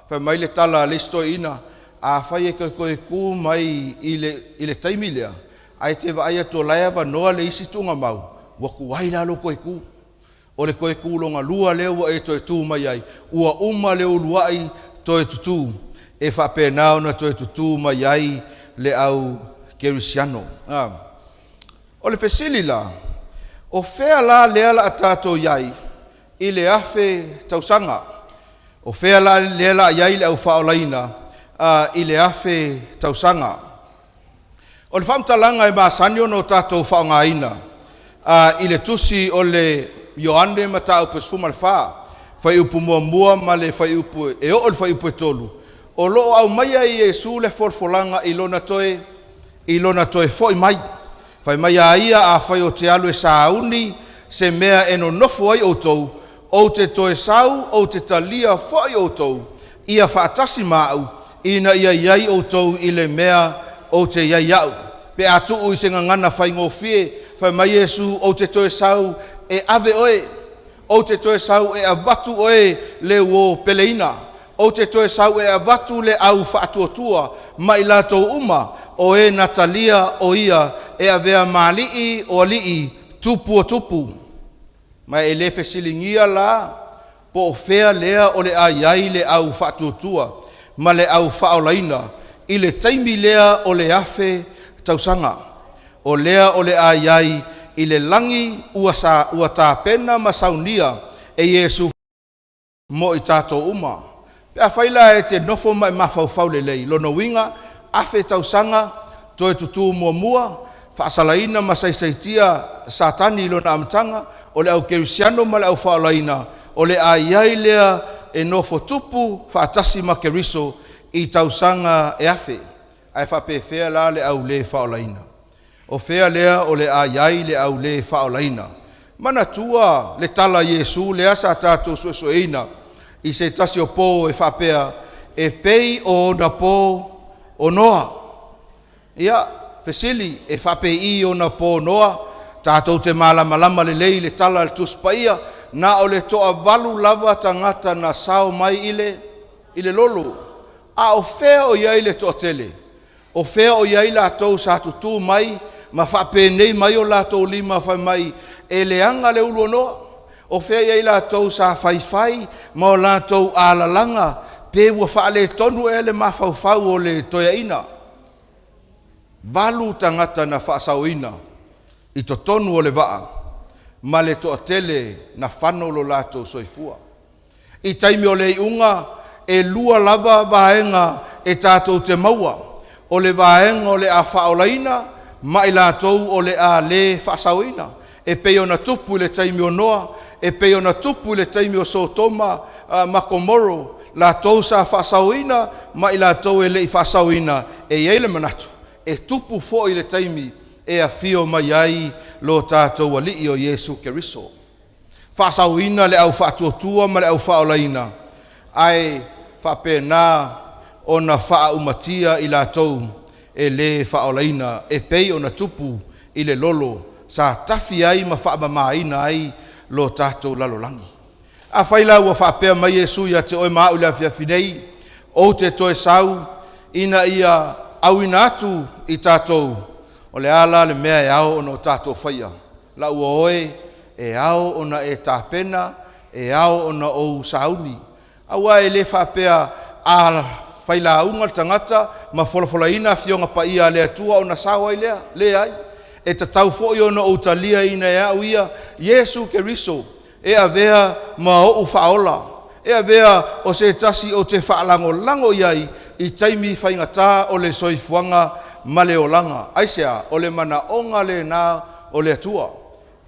Speaker 4: whai mai le tala le stoi ina, a whai e koe ku mai i le taimi lea, ai te vai ato laiava noa le isi tunga mau, waku wai lalo koe ku, o le koe kulonga lua leo wa e toe tu mai ai, ua uma leo luai toe tutu, e whape nao na toe tutu mai ai le au Kerisiano. O le fesili la, o whea la lea la atato iai, i le afe tausanga, o whea la lea la iai le au whaolaina, i le afe tausanga. O le whamtalanga e maasanio no tātou whaongaina, i le tusi o le Ioane mata upe sfuma le wha, whai upu mua ma le whai upu e o le whai upu e tolu. O loo au mai ai Yesu le forfolanga i lona toe foi mai. Whai mai a ia a whai o te alu e sauni, se mea eno nofo ai outou, o te toe sau, o te talia foi outou, ia whaatasi mau, ina ia iai outou i le mea o te iai au. Pe atu ui se ngangana whai ngofie, whai mai Yesu o te toe sau, e ave oe, o te toe sau e avatu oe le uo peleina, o te toe sau e avatu le au whaatuatua, mai lātou uma, o e Natalia o ia, e avea malii o alii, tupu o tupu. Mai e le fesilingia la, po o fea lea o le aiai le au whaatuatua, ma le au whaolaina, i le taimi lea o le afe tausanga, o lea o le aiai, i le langi ua tāpena masaunia e Yesu mo i tātou uma. Pea whaila e te nofo mai mawhauwhau lelei. Lono winga, afe tausanga, toe tutu mua, whaasalaina masaisaitia satani lona amtanga, o le au kerisiano ma le au whaalaina, o le aiai lea e nofo tupu whaatasi ma Keriso i tausanga e afe. Ai whape whea la le au le whaalaina. O whea lea o le aiai le au le whaalaina. Mana tua le tala Yesu le asa tātou suesueina, i se tasi o pō e whapea e pei o na pō o noa. Ia, fesili e whape i o na pō noa, tātou te malama le lei le tala le tuspaia, na o le toa valu lava tangata na sao mai i le lolo. A o whea o iai le toa tele, o whea o iai la tau sa tutu mai, ma whape nei mai o la tau lima whai mai, e le anga le ulu o noa. O whea iai la tau sa whai, ma o la tau alalanga, pe ua whaale tonu e le mawhauwhau o le toia ina. Valu tangata na whaasauina, i to tonu o le waa, ma le toa tele na whano lo la tau soifua. I taimi o le iunga, e lua lava vaenga e tātou te maua, o le vaenga o le a whaolaina, ma i la tau o le a le whaasauina, e peo na tupu le taimi o noa, e peo na tupu le taimi o Sotoma, Makomoro, la tau sa whaasauina, ma i la tau e le i whaasauina, e iele manatu, e tupu fo i le taimi, e a fio mai ai lo tātou alii o Yesu Keriso. Whaasauina le au whaatuatua ma le au whaolaina, ai whapena o na whaumatia i la tau e le whaolaina, e pei o na tupu i le lolo, sa tafi ai ma whaamamaina ai lo tātou lalolangi. A whaila ua whapea mai Yesu ia te oe maa ula whiawhinei, o te toe sau, ina ia auina atu i tātou, o le ala le mea e ao ona o tātou whaia. La ua oe e ao ona e tāpena, e ao ona o sauni. Aua e le whapea a whaila unga tangata, ma wholawholaina fionga pa ia lea tua ona sawa i lea ai. E ta tau fo i ona o talia ina e au ia, Yesu Keriso, e a vea ma o u whaola, e a vea o se tasi o te whaalango iai, i taimi whaingata o le soifuanga ma le olanga. Aisea, o le mana onga le na o le atua.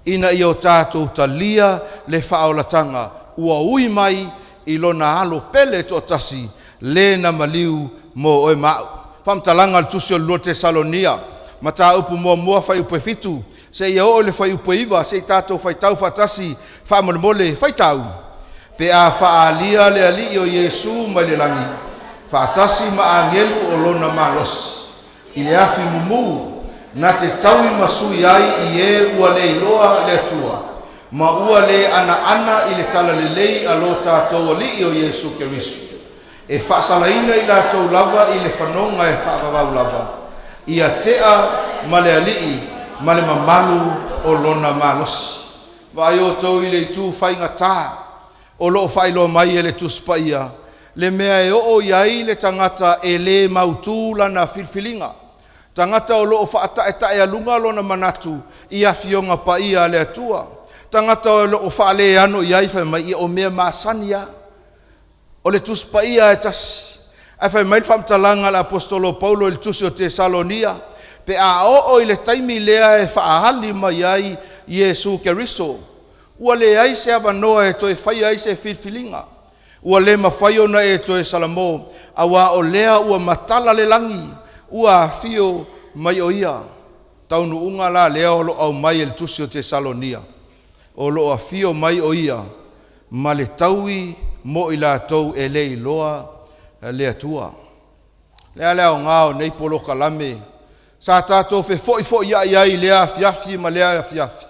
Speaker 4: Ina i o tātou talia le whaolatanga, ua ui mai i lona alo pele to tasi, le na maliu mo oe mau. Pamtalanga le tusi o lua Tesalonia, ma tā upu mua whai upe fitu, se ia o le whai upe iwa, se tātou whai tau whatasi, wha mole, whai tau. Pe a whaalia le ali o Yesu mai le langi, whaatasi ma angelu o lona malos. I le afi mumu, na te taui masui ai i e ua le iloa le atua, ma ua le ana i le tala le lei a lo tātou ali o Yesu Keriso. E whaasalaina i la tau lava i le whanonga e whaavavau lava. Ia tea ma le alii, ma le mamalu o lona malosi. Vai o tau i le tu whainga tā, o loo whailo mai e le tuspaia, le mea e o iai le tangata e le mautula na filfilinga. Tangata o loo whaata e tae alunga lona manatu, ia fionga pa ia le atua. Tangata o loo whaale ano iai whai mai o mea maasania, o le tuspaia e tasi. Ai whai mai whamtalanga le apostolo Paulo il tusi o Tesalonia, pe a o i le taimi lea e whaahali mai ai Yesu Keriso. Ua le ai se avanoa e toe whai ai se filfilinga. Ua le mawhai ona e toe salamo, awa o lea ua matala le langi, ua fio mai o ia. Taunu unga la lea o lo au mai il tusi o Tesalonia. O lo a fio mai o ia, ma le taui mo i la tau e le iloa le atua. Lea lea o ngao nei polo kalame, sa tātou fe foi iai lea fiafi ma lea fiafi.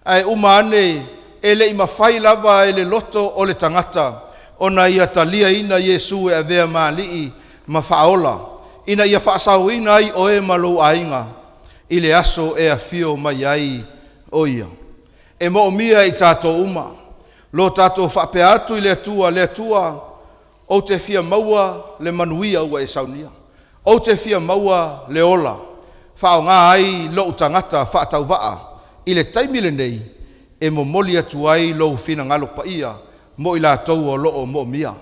Speaker 4: Ai ane e le ima whai lava e le loto o le tangata, ona ia talia ina Yesu e avea maalii ma whaola, ina ia whaasau ina ai o e malou ainga, i le aso e a fio mai ai o ia. E mo mia i tātou uma, lo tātou whape atu i le atua, o te fia maua le manuia ua e saunia, o te fia maua le ola, whao ngā ai lo tangata whaatau waa, i le taimi le nei e momoli atu ai lou finagalo paia mo i latou o loo mo mia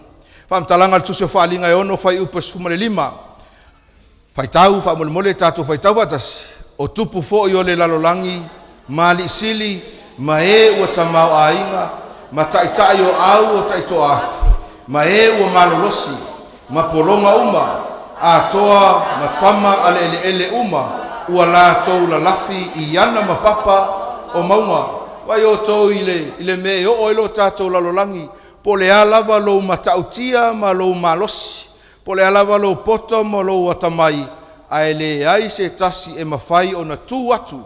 Speaker 4: faamtalaga le tusi o faaaliga e ono fai upu 15 faitau faamolemole tatou faitau faatasi o tupu fo'i o le lalolagi ma li'isili ma e ua tamao aiga ma ta'ita'i o au o ta'ito'a afi ma e ua malolosi ma pologa uma atoa ma tama a le ele'ele uma ua latou lalafi i ana ma papa o mauga vai o tou i le mea e o'o i lo tatou lalolagi po le a lava lou mata'utia ma lou malosi po le a lava lou poto ma lou atamai ae leai se tasi e mafai ona tu atu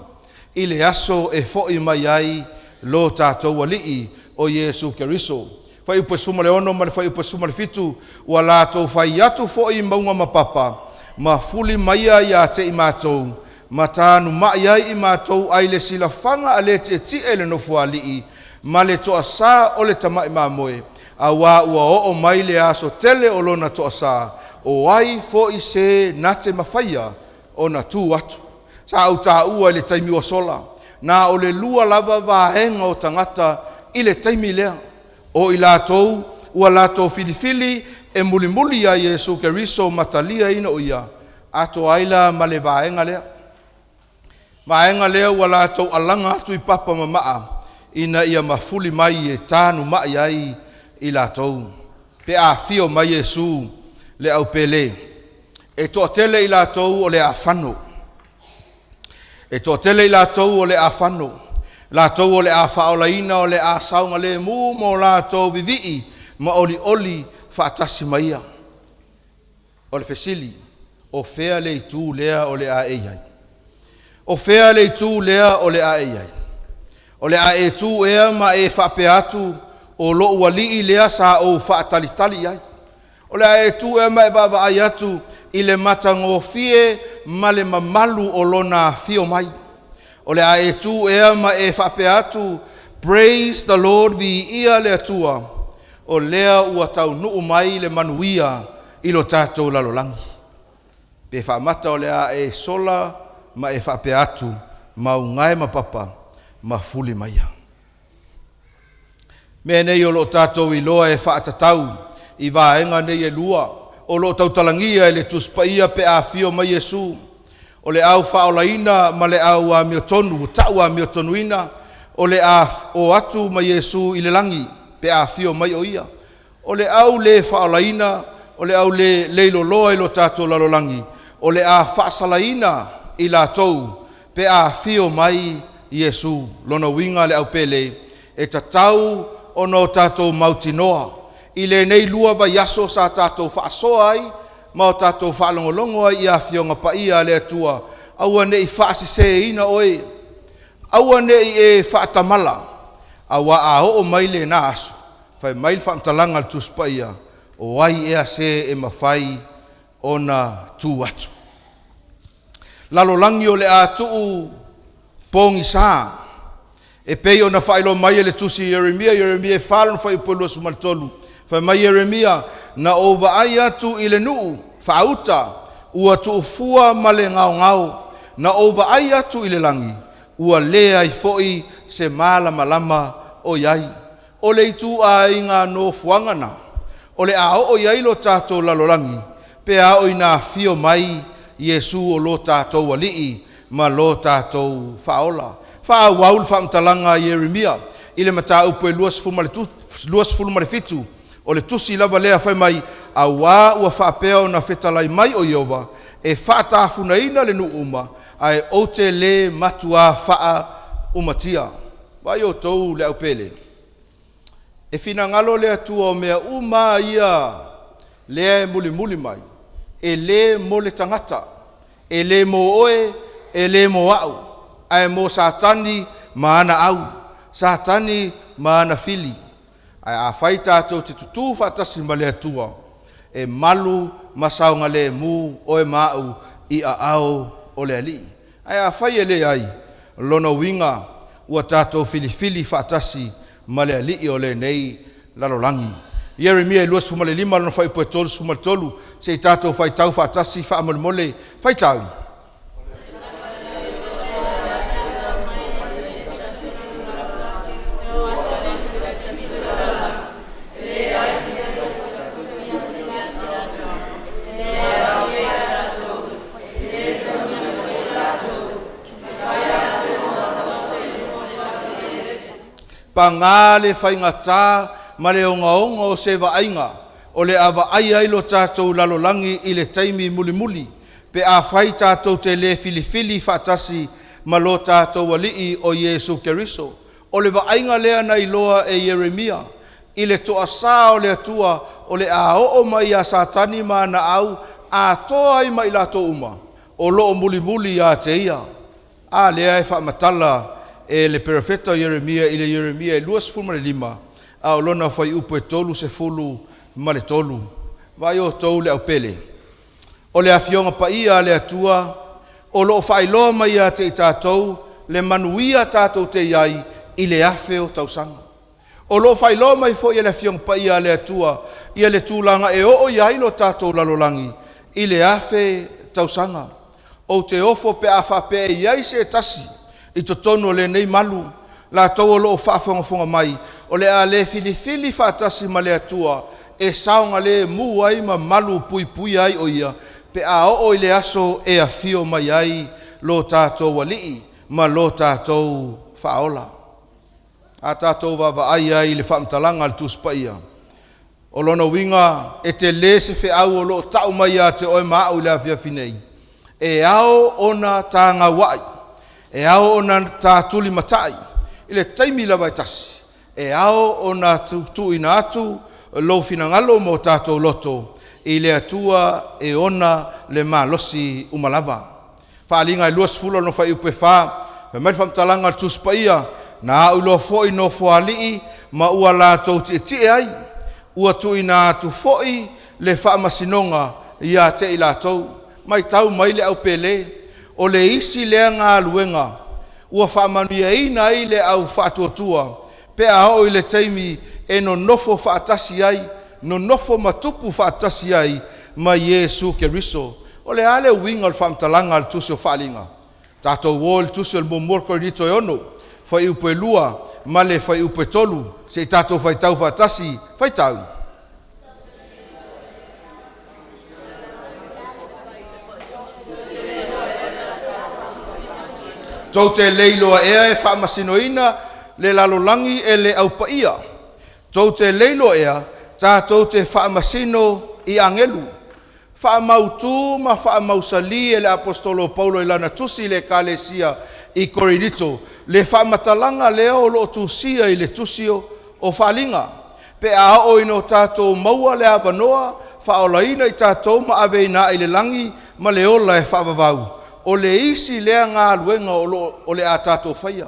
Speaker 4: i le aso e fo'i mai ai lo tatou ali'i o Iesu Keriso fai upu 16 ma le fai upu 15 ua latou fai atu fo'i mauga ma papa ma fuli maia ia te i matou ma tanu ma'i ai i matou ai le silafaga a le ti'eti'e le nofo ali'i ma le to'asā o le tama'i mamoe auā ua o'o mai le aso tele o lona to'asā o ai fo'i se nate mafaia ona tu atu sa au tā'ua i le taimi ua sola na o le lua lava vaenga o tangata i le taimi lea o i latou ua latou filifili e mulimuli a Iesu Keriso matalia ina o ia ato aila ma le vaenga lea ua latou alanga atu i papa mamaa ina ia mafuli mai e tanu mai ai i latou pe a fio mai Iesu le au pele e to'atele i latou o le afano e to'atele i latou o le afano latou o le a fa'aolaina o le a sauga lemu mo latou vivi'i ma oli fa'atasi maia o le fesili o fea le itu lea o le a e iai o fea le itu lea o le a e iai o le a e tu ea ma e whapea atu o lo'u ali'i lea sa o whaatalitali ai o le a e tu ea ma e va'ava'ai atu i le matagofie ma le mamalu o lona fio mai o le a e tu ea ma e whapea atu praise the Lord vi ia le atua o lea ua taunu'u mai le manuia i lo tatou lalolagi pe whaamata o le a e sola ma e whapea atu maungae ma papa ma fuli maia me nei o lo tatou i loa e whaatatau i vaenga nei e lua o lo tautalangia e le tuspaia pe a fio mai Iesu o le au whaolaina ma le au a miotonu tau a miotonuina o le a o atu mai Iesu i le langi pe a fio mai o ia o le au le whaolaina o le au le leiloloa i lo tatou lalolangi o le a whaasalaina i la tou pe a fio mai Iesu lona winga le au pele e tatau ono tatou mautinoa i le nei lua vai aso sa tatou whaasoa ai ma o tatou whaalongolongo ai i a fionga pa ia le atua aua nei whaasise ina oe aua nei e whaatamala aua a o mai le na aso fai mai whaamtalanga le tuspa ia o ai ea se e mawhai ona tu atu lalolangi o le atuu pongi sa e pei ona whailo mai le tusi Yeremia whalon whai upolua sumaltolu whai mai Yeremia na ova ai atu i le nuu whauta ua tuufua ma le ngau na ova ai atu i le langi ua lea i foi se malama o iai o le itu a inga no fuangana o le a o iai lo tatou lalolangi pe a o ina fio mai Iesu o lo tatou ali'i ma lo tatou whaola whawaul whaamtalanga Yeremia i le mata upo e luas fulmare fitu o le tusi lava lea whai mai a wā ua whaapea na whetalai mai o Iova e whaatafuna ina le nu uma ai o te le matua whaa umatia vai o tou le au pele e fina ngalo le atua o mea uma ia le muli mai e le mo le tangata e le mo oe e le mo au ai mo satani maana au satani maana fili ai a fai tātou te tutu whatasi ma le atua e malu masaunga le mu o e mau i a au o le ali ai a fai e le ai lona winga ua tātou filifili whatasi ma le ali o le nei lalolangi Yeremia e luas fumale lima lona whai poe tolu sumal tolu se tātou whai tau whatasi whaamole whai tau panga le whaingata ma le onga o se vainga o le ava ai ai lo tātou lalolangi i le taimi muli muli pe a whai tātou te le filifili whatasi ma lo tātou walii o Yesu Keriso o le vainga lea na iloa e Yeremia i le toa sā o le atua o le a o mai a satani ma na au a toa i mai la to uma o lo muli muli a te ia a lea e whaamatala e le perafeta Yeremia i le Yeremia e luas fulma le lima a o lona whai upo e tolu se fulu ma le tolu vai o tau le au pele o le afionga pa ia le atua o lo whailoa mai a te i tātou le manuia tātou te iai i le afe o tausanga o lo whailoa mai fo i le afionga pa ia le atua i le tūlanga e o iai lo tātou lalolangi i le afe tausanga o te ofo pe a whape iai se tasi i to tono le nei malu la tau o lo whaafonga mai o le a le filifili whaatasi ma le atua e saonga le mu ai ma malu pui pui ai o ia pe a o i le aso e a fio mai ai lo tātou walii ma lo tātou whaola a tātou wawa ai le whaamtalanga le tuspa ia o lona winga e te le se fe au o lo tau mai a te oe maa o le afia finei e ao ona tanga wai e ao ona tātuli matai i le taimi lava tasi e ao ona tu ina atu lo finangalo mo tātou loto i le atua e ona le malosi umalava whaalinga i luas fulo no whai upe wha me mai whamtalanga tuspa ia na au lo foi no foalii ma ua la tau tie ai ua tu ina atu foi le whaamasinonga ia te i la tau mai tau mai le au pele o le isi lea ngā luenga ua whaamanuia ina i le au whaatuatua pe a ho i le taimi e no nofo whaatasi ai no nofo matupu whaatasi ai ma Yesu Keriso o le ale winga le whaamtalanga le tusi o whaalinga tātou wō le tusi o le momorko rito e ono whai upe lua ma le whai upe tolu se tātou whai tau whaatasi whai tau tau te leiloa ea e whaamasinoina le lalolangi e le aupaia. Tau te leiloa ea tātou te whaamasino i angelu. Whaamautu ma whaamausali e le apostolo Paulo i lana tusi le kalesia i Korinito. Le whaamatalanga lea o loo tusia i le tusio o whalinga. Pe a o ino tātou maua le avanoa whaolaina i tātou ma aveina i le langi ma le ola e whaavavau. O le isi lea ngā luenga o le a tātou whaia.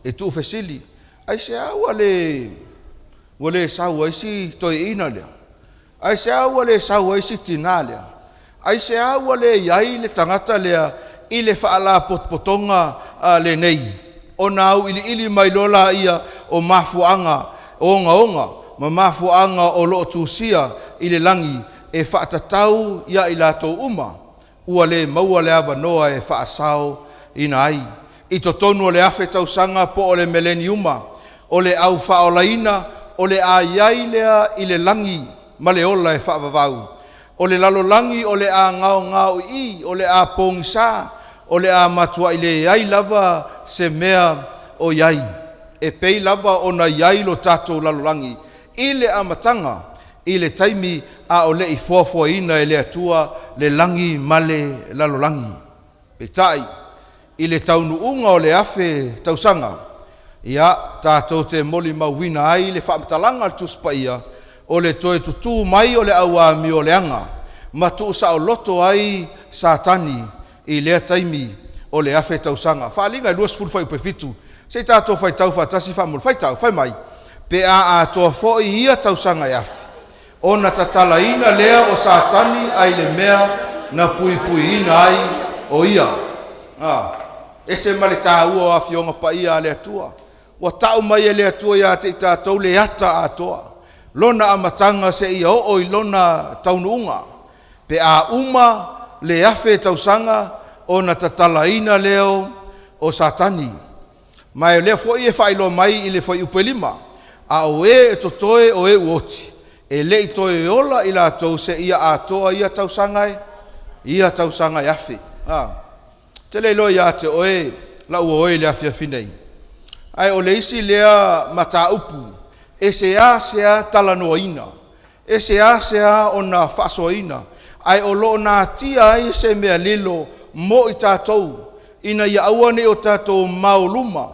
Speaker 4: E tu fesili. Ai se aua le sau aisi toi ina lea. Ai se aua le sau aisi tina lea. Ai se aua le iai le tangata lea i le whaala potpotonga le nei. O nau ili mai lola ia o mafuanga onga. Ma mafuanga o loo tusia i le langi e whaatatau ia i lato uma. Ua le maua le ava noa e whaasao ina ai. I to tonu o le afe tausanga po o le mileniuma. O le au whaolaina, o le a iai lea i le langi ma le ola e whaavavau. O le lalolangi, o le a ngao i, o le a pongsa, o le a matua i le iai lava se mea o iai. E pei lava o na iai lo tatou lalolangi. I le amatanga, i le taimi a o le i fuafuaina e le atua le langi male lalolangi. Pe tai, i le taunuunga o le afe tausanga, ia tātou te moli mauina ai le whaamatalanga al tuspaia, o le toe tutu mai o le auami o le anga, ma tu sa o loto ai satani i lea taimi o le afe tausanga. Whaalinga i luas fulu whai upe fitu, se tātou whai tau whaatasi whamul, whai tau, whai mai, pe a toa fo i ia tausanga i afe. O na tatalaina lea o satani ai le mea na puipuina ai o ia. Ese male tāua o awhionga pa ia le atua. Wa tau mai e le atua ia te tātou le ata atoa. Lona amatanga se ia o i lona taunuunga. Pe a uma le afe tausanga o na tatalaina leo o satani. Mai le foi e whailo mai i le foi upelima. A o e totoe o e uoti. E le itoe ola i la tau se ia atoa ia tausangai. Ia tausangai afe. Te le loa ia te oe, la ua oe le afia finei. Ai o le isi lea mata upu. E se a sea talanoina. E se a sea o na whasoina. Ai o lo na tia ai se mea lilo mo I tātou. Ina ia awane o tātou mauluma.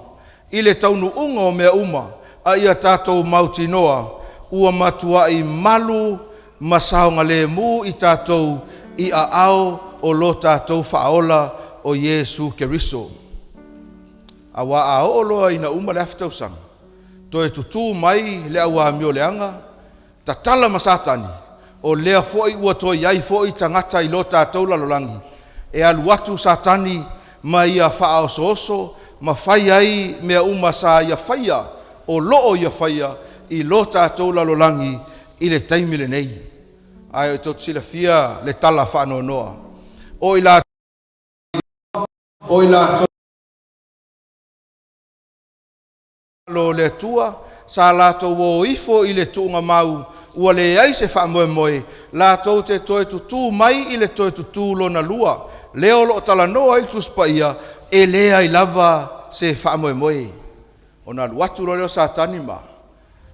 Speaker 4: I le taunu unga o mea uma. A ia tātou mautinoa. Ua matua I malu masaonga le mu I tātou I a ao o lo tātou whaola o Yesu Keriso. Awa a o loa ina uma le aftau sang. Toe tutu mai le awa mio leanga. Ta tala masatani. O lea foi ua toi iai foi tangata I lo tātou lalolangi. E alu atu satani ma ia wha oso ma whai ai mea uma sa ia whaia. O loo ia whaia I lo tātou lalolangi I le taimile nei. Ai o tot sila fia le tala whano noa. O ila lo le tua sa lato wo ifo I le tuunga mau ua le ai se wha moe moe lato te toe tutu mai I le toe tutu lo na lua leo lo tala noa I tuspa ia e lea I lava se wha moe moe o na luatu lo leo sa tani ma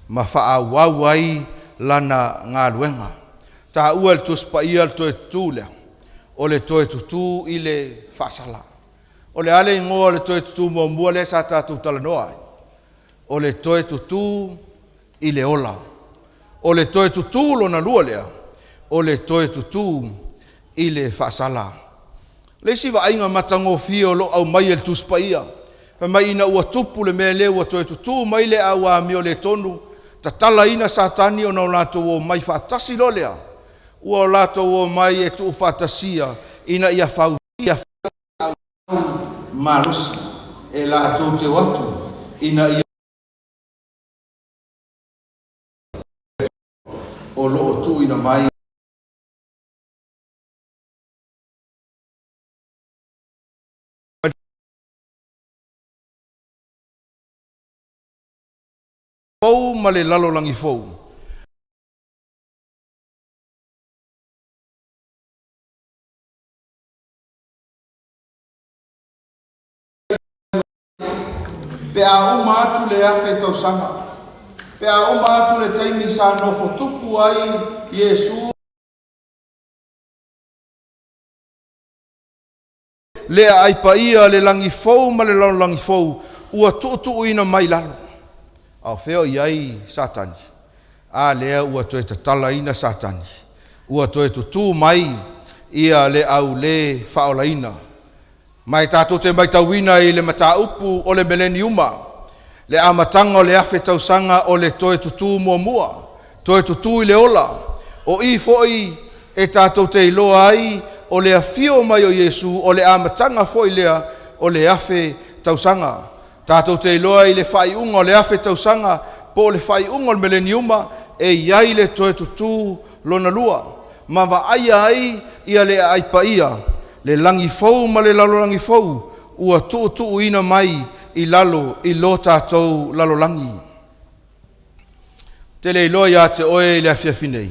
Speaker 4: wha wau ai lana ngā luenga ta ua le tuspa ia le toe tutu lea o le toe tutu I le whasala o le ale ingoa le toe tutu mua mua le sa tatu tala noa ai o le toe tutu I le ola. O le toe tutu lo na lua lea. O le toe tutu I le whaasala. Le siwa ainga matango fio lo au mai el tuspa ia. Mai ina ua tupu le mea le ua toe tutu mai le awa mio le tonu. Ta tala ina satani o na lato o mai whaatasi lo lea. Ua lato o mai e tu whaatasia ina ia whautia marusi. E lato te watu ina ia o loo tu ina mai fou ma le lalolangi fou pe a uma atu le afe tau sanga pe a uma atu le taimi sa no fotupu ai Yesu le ai paia le langi fou ma le langi fou ua tutu ina mai lalo au feo iai satani a lea ua toe tatala ina satani ua toe tutu mai ia le au le faolaina mai tato te mai tauina I le mata upu o le meleni uma le amatanga o le afe tausanga o le toe tutu mua mua toe tutu I le ola o I foi e tato te iloa ai o le afio mai o Yesu o le amatanga foi lea o le afe tausanga tato te iloa I le fai unga o le afe tausanga po le fai unga o le meleni uma e iai le toe tutu lona lua ma va ai ia le aipa ia le langi fou ma le lalo langi fou ua tu ina mai I lalo I lo tātou lalo langi te le iloa ia te oe le afiafinei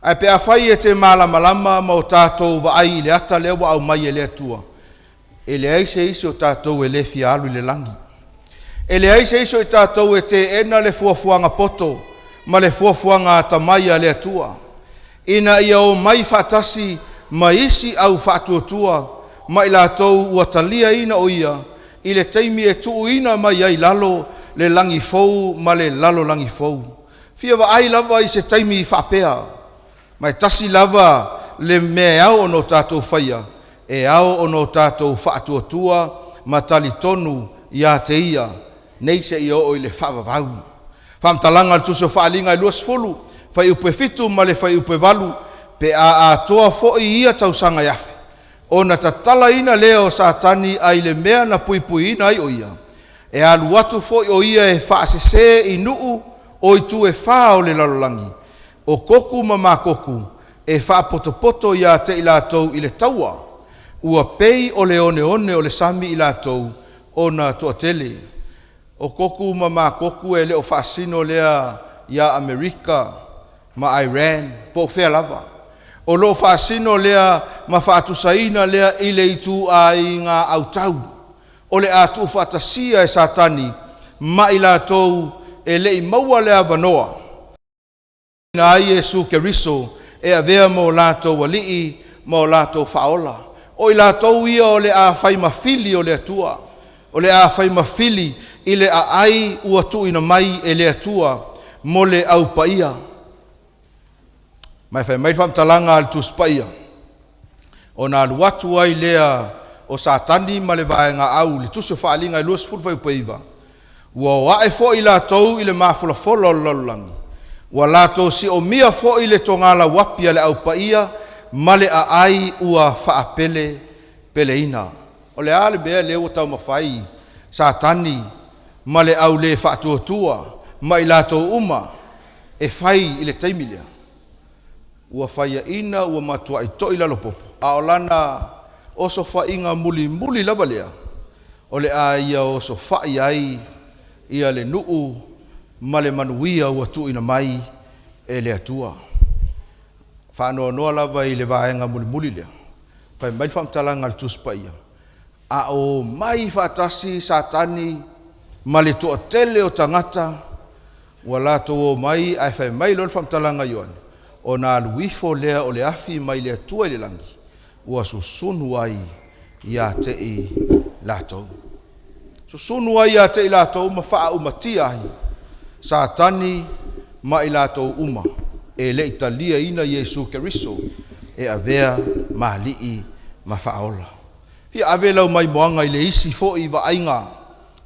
Speaker 4: ai pe a fai e te malama ma o tātou va ai le ata lea wa au mai e le atua e le aise isi o tātou e le fialu I le langi e le aise isi o tātou e te ena le fuafuanga poto ma le fuafuanga tamaia le atua ina ia o mai fatasi ma isi au whaatuatua ma I lātou ua talia ina o ia I le teimi e tuu ina mai ai lalo le langi fou ma le lalo langi fou. Fia wa ai lava I se teimi I whapea mai tasi lava le mea au ono tātou whaia e au ono tātou whaatuatua ma tali tonu ia te ia nei se I o I le whavavau. Whamtalanga le tuso whaalinga I luas fulu whai upe fitu ma le whai upe valu pe a toa fo'i ia tausanga yafe. O na tatala ina leo satani ai le mea na puipui ina ai o ia. E alu watu fo'i o ia e whaasese I nuu o I tu e wha o le lalolangi. O koku ma koku e wha poto ia te ila tau I le taua. Ua pei o le one o le sami ila tau o na toa tele. O koku ma koku e le o whaasino lea ia Amerika ma Iran po whea lava. O lo whaasino lea ma whaatusaina lea I le itu a I ngā autau. O le atu whaatasia e satani mai lātou e lei maua le avanoa. Na ai Iesu Keriso e avea mo lātou alii, mo lātou whaola. O i lātou ia o le a whai mawhili o le atua. O le a whai mawhili i le a ai ua tuina mai e le atua mo le au paia. Mai whai mai whamtalanga al tuspaia. O nā luatu ai lea o satani ma le vaenga au le tuso whaalinga i luas fulwai upaiva. Ua wae fo i lātou i le mafulafolo o lolulangi. Ua lātou si o mia fo i le tongala wapia le au paia ma le a ai ua whaapele peleina. O le ale bea le ua tau mawhai satani ma le au le whaatuatua ma i lātou uma e whai i le taimilia. Ua whaia ina ua matua i toi lalo popo. A o lana oso whainga muli lava lea. O le a ia oso whai ai ia le nuu ma le manuia ua tuina mai e le atua. Whanoa noa lava i le vaenga muli lea. Whai mai whamtalanga le tuspaia. A o mai whaatasi satani ma le toa tele o tangata ua lato o mai ai whai mai lon whamtalanga ioane. O nā luifo lea o le afi mai le atua i le langi. Ua susunu ai ia te i lātou. Susunu ai ia te i lātou ma wha umatia ai. Satani ma i lātou uma. E le italia ina Iesu Keriso e avea mahalii ma whaola. Fia ave lau mai moanga i le isi fo i wa ainga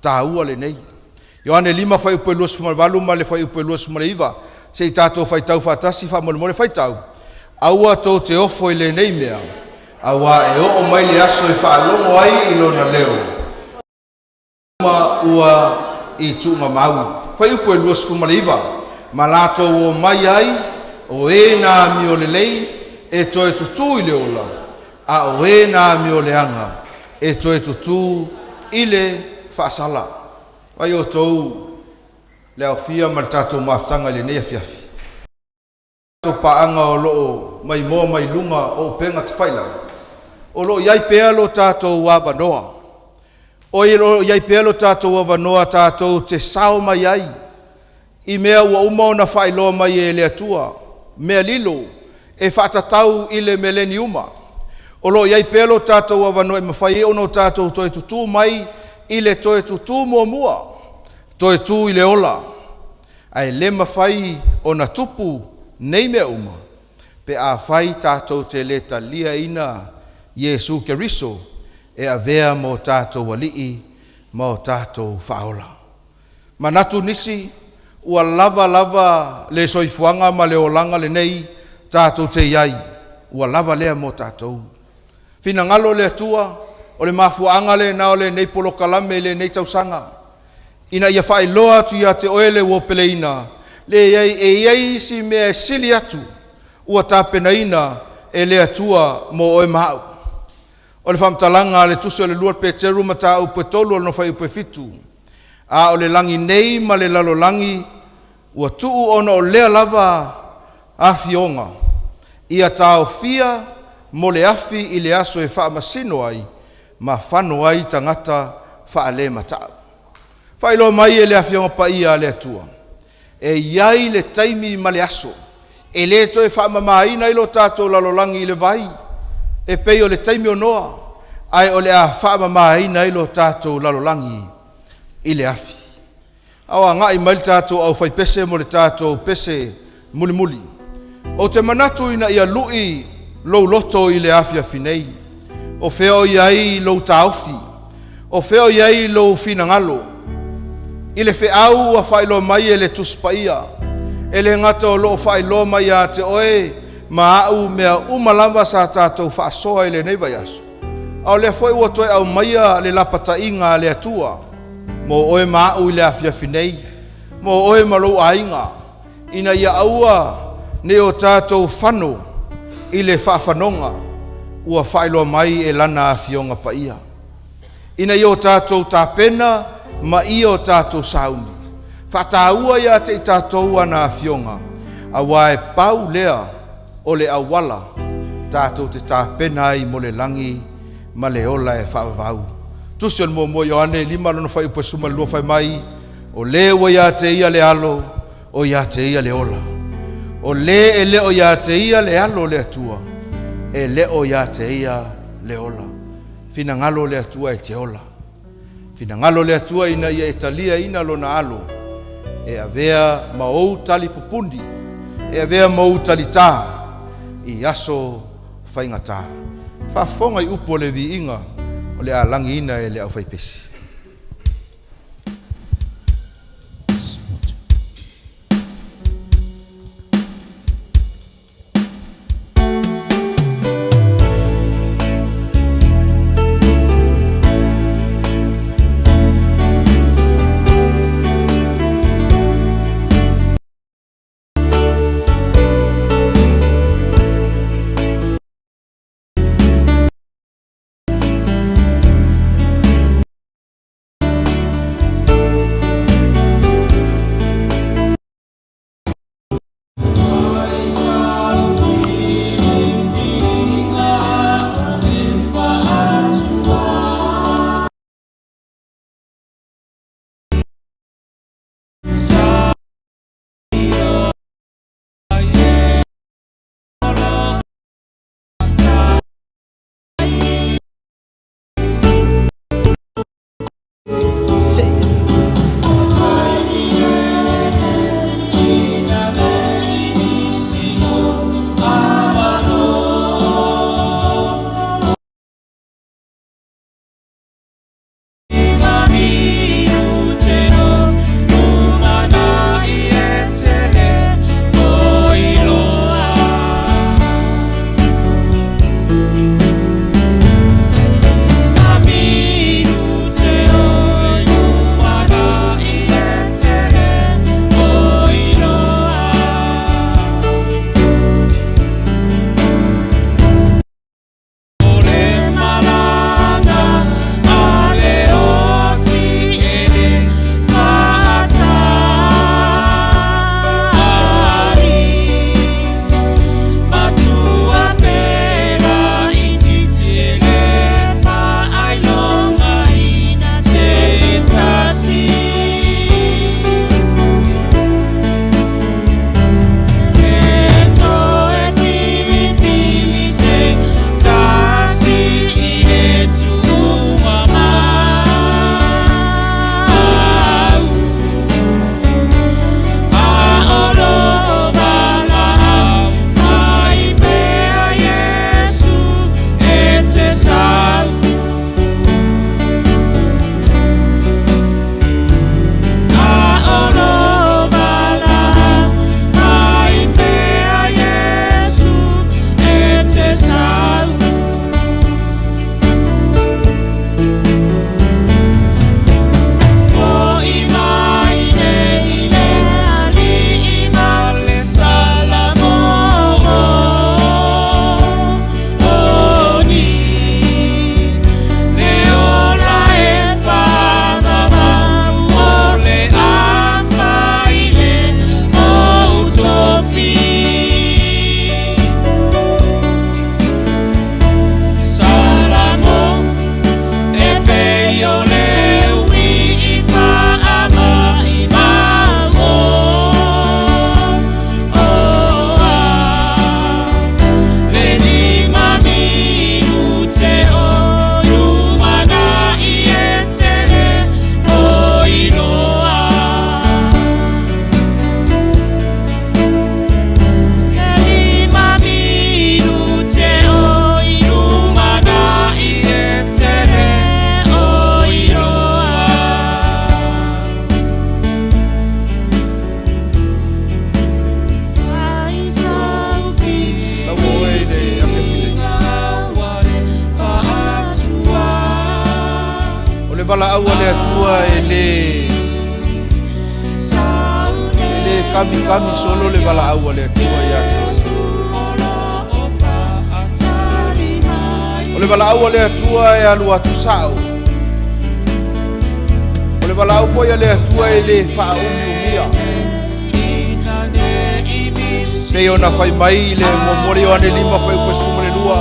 Speaker 4: tā ua le nei. Ioane 5 whai upe luas kumalawalu ma le whai upe luas kumalaiva. Se i tātou whai tau whatasi wha mole whai tau. Aua tō te ofo i le nei mea. Awa e o mai le aso i whaalongo ai i lona leo. Ma ua i tūnga mau. Whai upe luas kumalaiva. Ma lātou o mai ai o e nā mi o le lei e toe tutu i le ola. A o e nā mi o le anga e toe tutu i le whaasala. Wai o tau le au fia ma le tātou maftanga le nea fiafi. Tātou paanga o loo mai moa mai lunga o penga te whaila. O loo iai pea lo tātou wawanoa. O iai pea lo tātou wawanoa tātou te sao mai ai. I mea ua uma o na whailoa mai e le atua. Mea lilo e whaatatau i le meleni uma. O loo iai pea lo tātou wawanoa e mawhai e ono tātou toe tutu mai i le toe tutu mua mua. Toe tu i le ola. Ai le mawhai o na tupu nei mea uma. Pe a whai tātou te le talia ina Iesu Keriso e avea mo tātou walii mo tātou whaola. Manatu nisi ua lava le soifuanga ma le olanga le nei tātou te iai. Ua lava lea mo tātou. Fina ngalo le atua o le mafuanga le na o le nei polo kalame le nei tausanga. Ina ia whai loa tu ia te oele ua peleina. Le iei si mea sili atu. Ua tāpena ina e le atua mo oe mahau. O le whamtalanga le tuso le luat peteru ma tā upe tolu o no whai upe fitu. A o le langi nei ma le lalo langi. Ua tuu ona o lea lava afionga. Ia tāo fia mo le afi i le aso e wha masino ai. Ma whano ai tangata wha le matau. Whailo mai e le awhionga pa ia le atua. E iai le taimi ma le aso. E le to e whaamamaina i lo tātou lalolangi i le vai. E pei o le taimi o noa. Ai o le a whaamamaina i lo tātou lalolangi i le afi. Awa ngai mai tātou au whai pese mo le tātou pese muli. O te manatu ina ia lui lou loto i le afi afinei. O feo iai lou taofi. O feo iai lou finangalo. I le wheau a whailo mai e le tuspaia. E le ngata o loo whailo mai a te oe ma au mea umalamba sa tātou whaasoa i le neiva yaso. Au le fwoi ua toi au maia le lapata inga le atua. Mo oe ma au i le awhiawhinei. Mo oe malou a inga. Ina ia aua ne o tātou whano i le whaafanonga. Ua whailo mai e lana awhionga pa ia. Ina ia o tātou tāpena ma ia o tātou sauni. Whataua ia te i tātou ana awhionga. A wae pau lea o le awala. Tātou te tāpena i mo le langi ma le ola e whaavau. Tusion mo Ioane 5 lona whai upa suma lua whai mai. O le o ia te ia le alo, o ia te ia le ola. O le e le o ia te ia le alo le atua, e le o ia te ia le ola. Fina ngalo le atua e te ola. Fina ngalo le atua ina ia etalia ina lo na alo. E avea mau tali pupundi, e avea mau tali tā, I aso whaingata. Whafonga I upo le vi inga, o le alangi ina e le au whaipesi.
Speaker 1: vala aua le atua ele kami solo le vala aua le atua ia o le vala aua le atua e alu atu sao o le vala au foi le atua ele fa umia pe ona fai mai le momori o ane lima fai ko sumre lua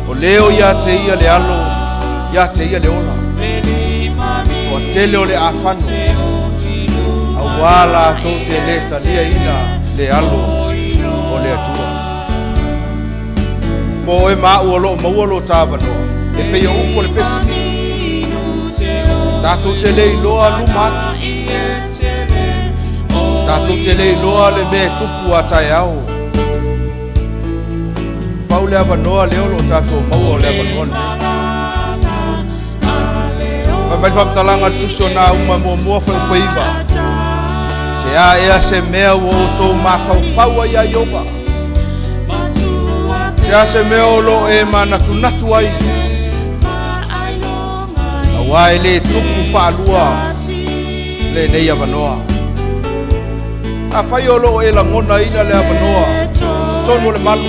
Speaker 1: o leo ia te ia le alo ia te ia le ola to tele o le afano wala to te le talia ina le alo o le atua. Mo e mauolo mauolo tāwanoa, e pei o upo le pesi. Tātou te le iloa lumatu. Tātou te le iloa le me tupu a tai au. Pau le avanoa leo lo tātou maua le avanoa le. Mai whamtalanga tusio nā uma mua whaukweiva. Se a ea se mea o tō mawhauwhaua ia yoga. Se a se mea o lo e manatu natu ai. A wai le tuku whaalua le nei avanoa. A whai o lo e la ngona ina le avanoa. Tutono le malu.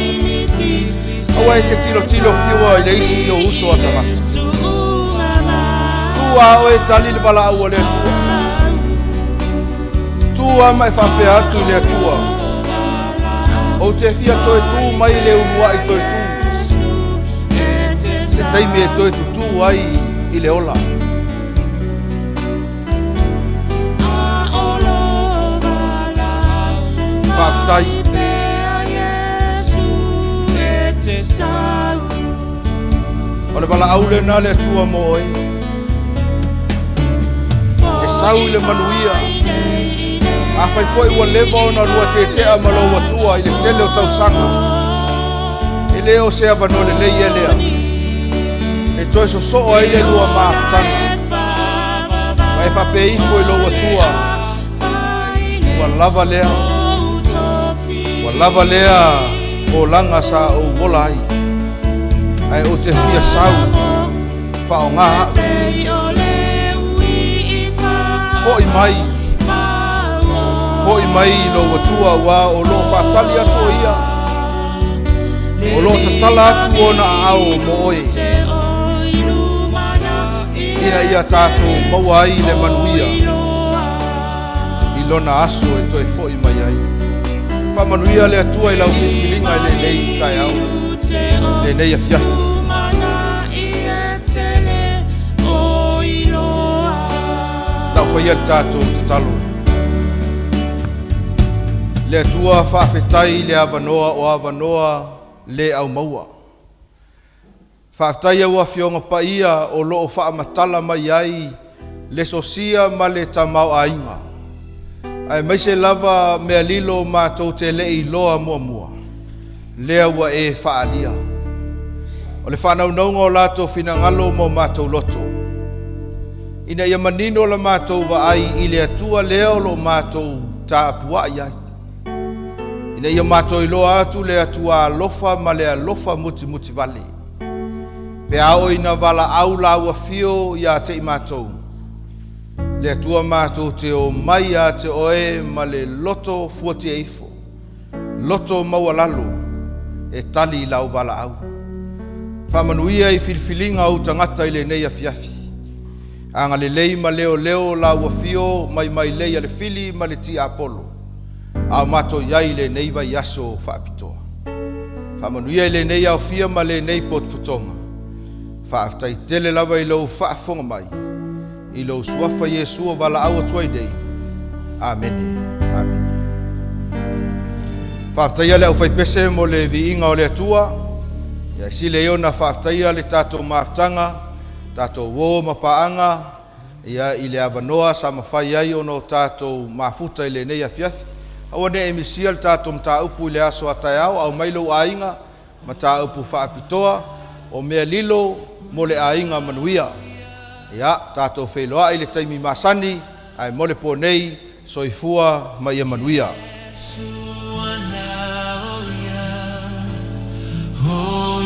Speaker 1: A wai te tilo whiua i le isi i o uso a tangata. Tua o e tali le bala au o le atua. Tua mai whapea atu le atua. O te fia toe tu mai le unua i toe tu. Se taimi e toe tu ai i le ola. Whaftai. O le bala au le na le atua mo oi. E sau le manuia. A fai foi ua lewa o na rua te tea malo watua i le tele o tau sanga. E leo se avano le lei e lea. E toi so soa i le lua maafutanga. Ma e fa pe ifo i lo watua. Ua lava lea. Ua lava lea o langa sa o wola ai. Ai o te fia sau. Fa o ngā haku. Foi mai lo watua wa o lo fatali atu ia. O lo tatala atu ona au moe. Ina ia tātou maua ai le manuia. I lona aso e toi foi mai ai. Wha manuia le atua i lau whiwhilinga i le nei tai au. Le nei a fiafi. Lau whaia le tātou te talo. Le atua whawhetai le avanoa o avanoa le au maua. Whawhetai au a fionga paia o loo whaamatala mai ai le sosia ma le tamau a inga. Ai maise lava mea lilo mātou te lei loa mua mua. Lea ua e whaalia. O le whanaunaunga o lato finangalo mo mātou loto. Ina ia manino la mātou wa ai i le atua leo lo mātou tāpua iai. Ina ia mātou i loa atu le atua alofa ma le alofa muti muti vale. Pe ao ina vala au la ua fio ia te i mātou. Le atua mātou te o mai a te oe ma le loto fuati e ifo. Loto maua lalo e tali lau vala au. Whamanuia i filfilinga au tangata i le nei a fiafi. Anga le lei ma leo leo la ua fio mai mai lei a le fili ma le ti apolo. Au mato iai le nei vai yaso whaapitoa. Whamanuia i le nei au fia ma le nei potputonga. Whaaftai tele lava i lau whaafonga mai. I lau suafa Yesua vala awa tuai dei. Amene. Amene. Whaaftai ale au whaipese mo le vi inga o le atua. Ia si le iona whaaftai ale tato maaftanga. Tato wo mapaanga. Ia i le avanoa sa mawhai ai ono tato mafuta i le nei a fiafi. Awa ne emisia le tato mta upu i le aso atai au mailo ainga. Mata upu whaapitoa. O mea lilo mo le ainga manuia. Ia, tātou wheloa i le taimi masani, ai mole po nei, soifua mai a manuia.
Speaker 5: Oh,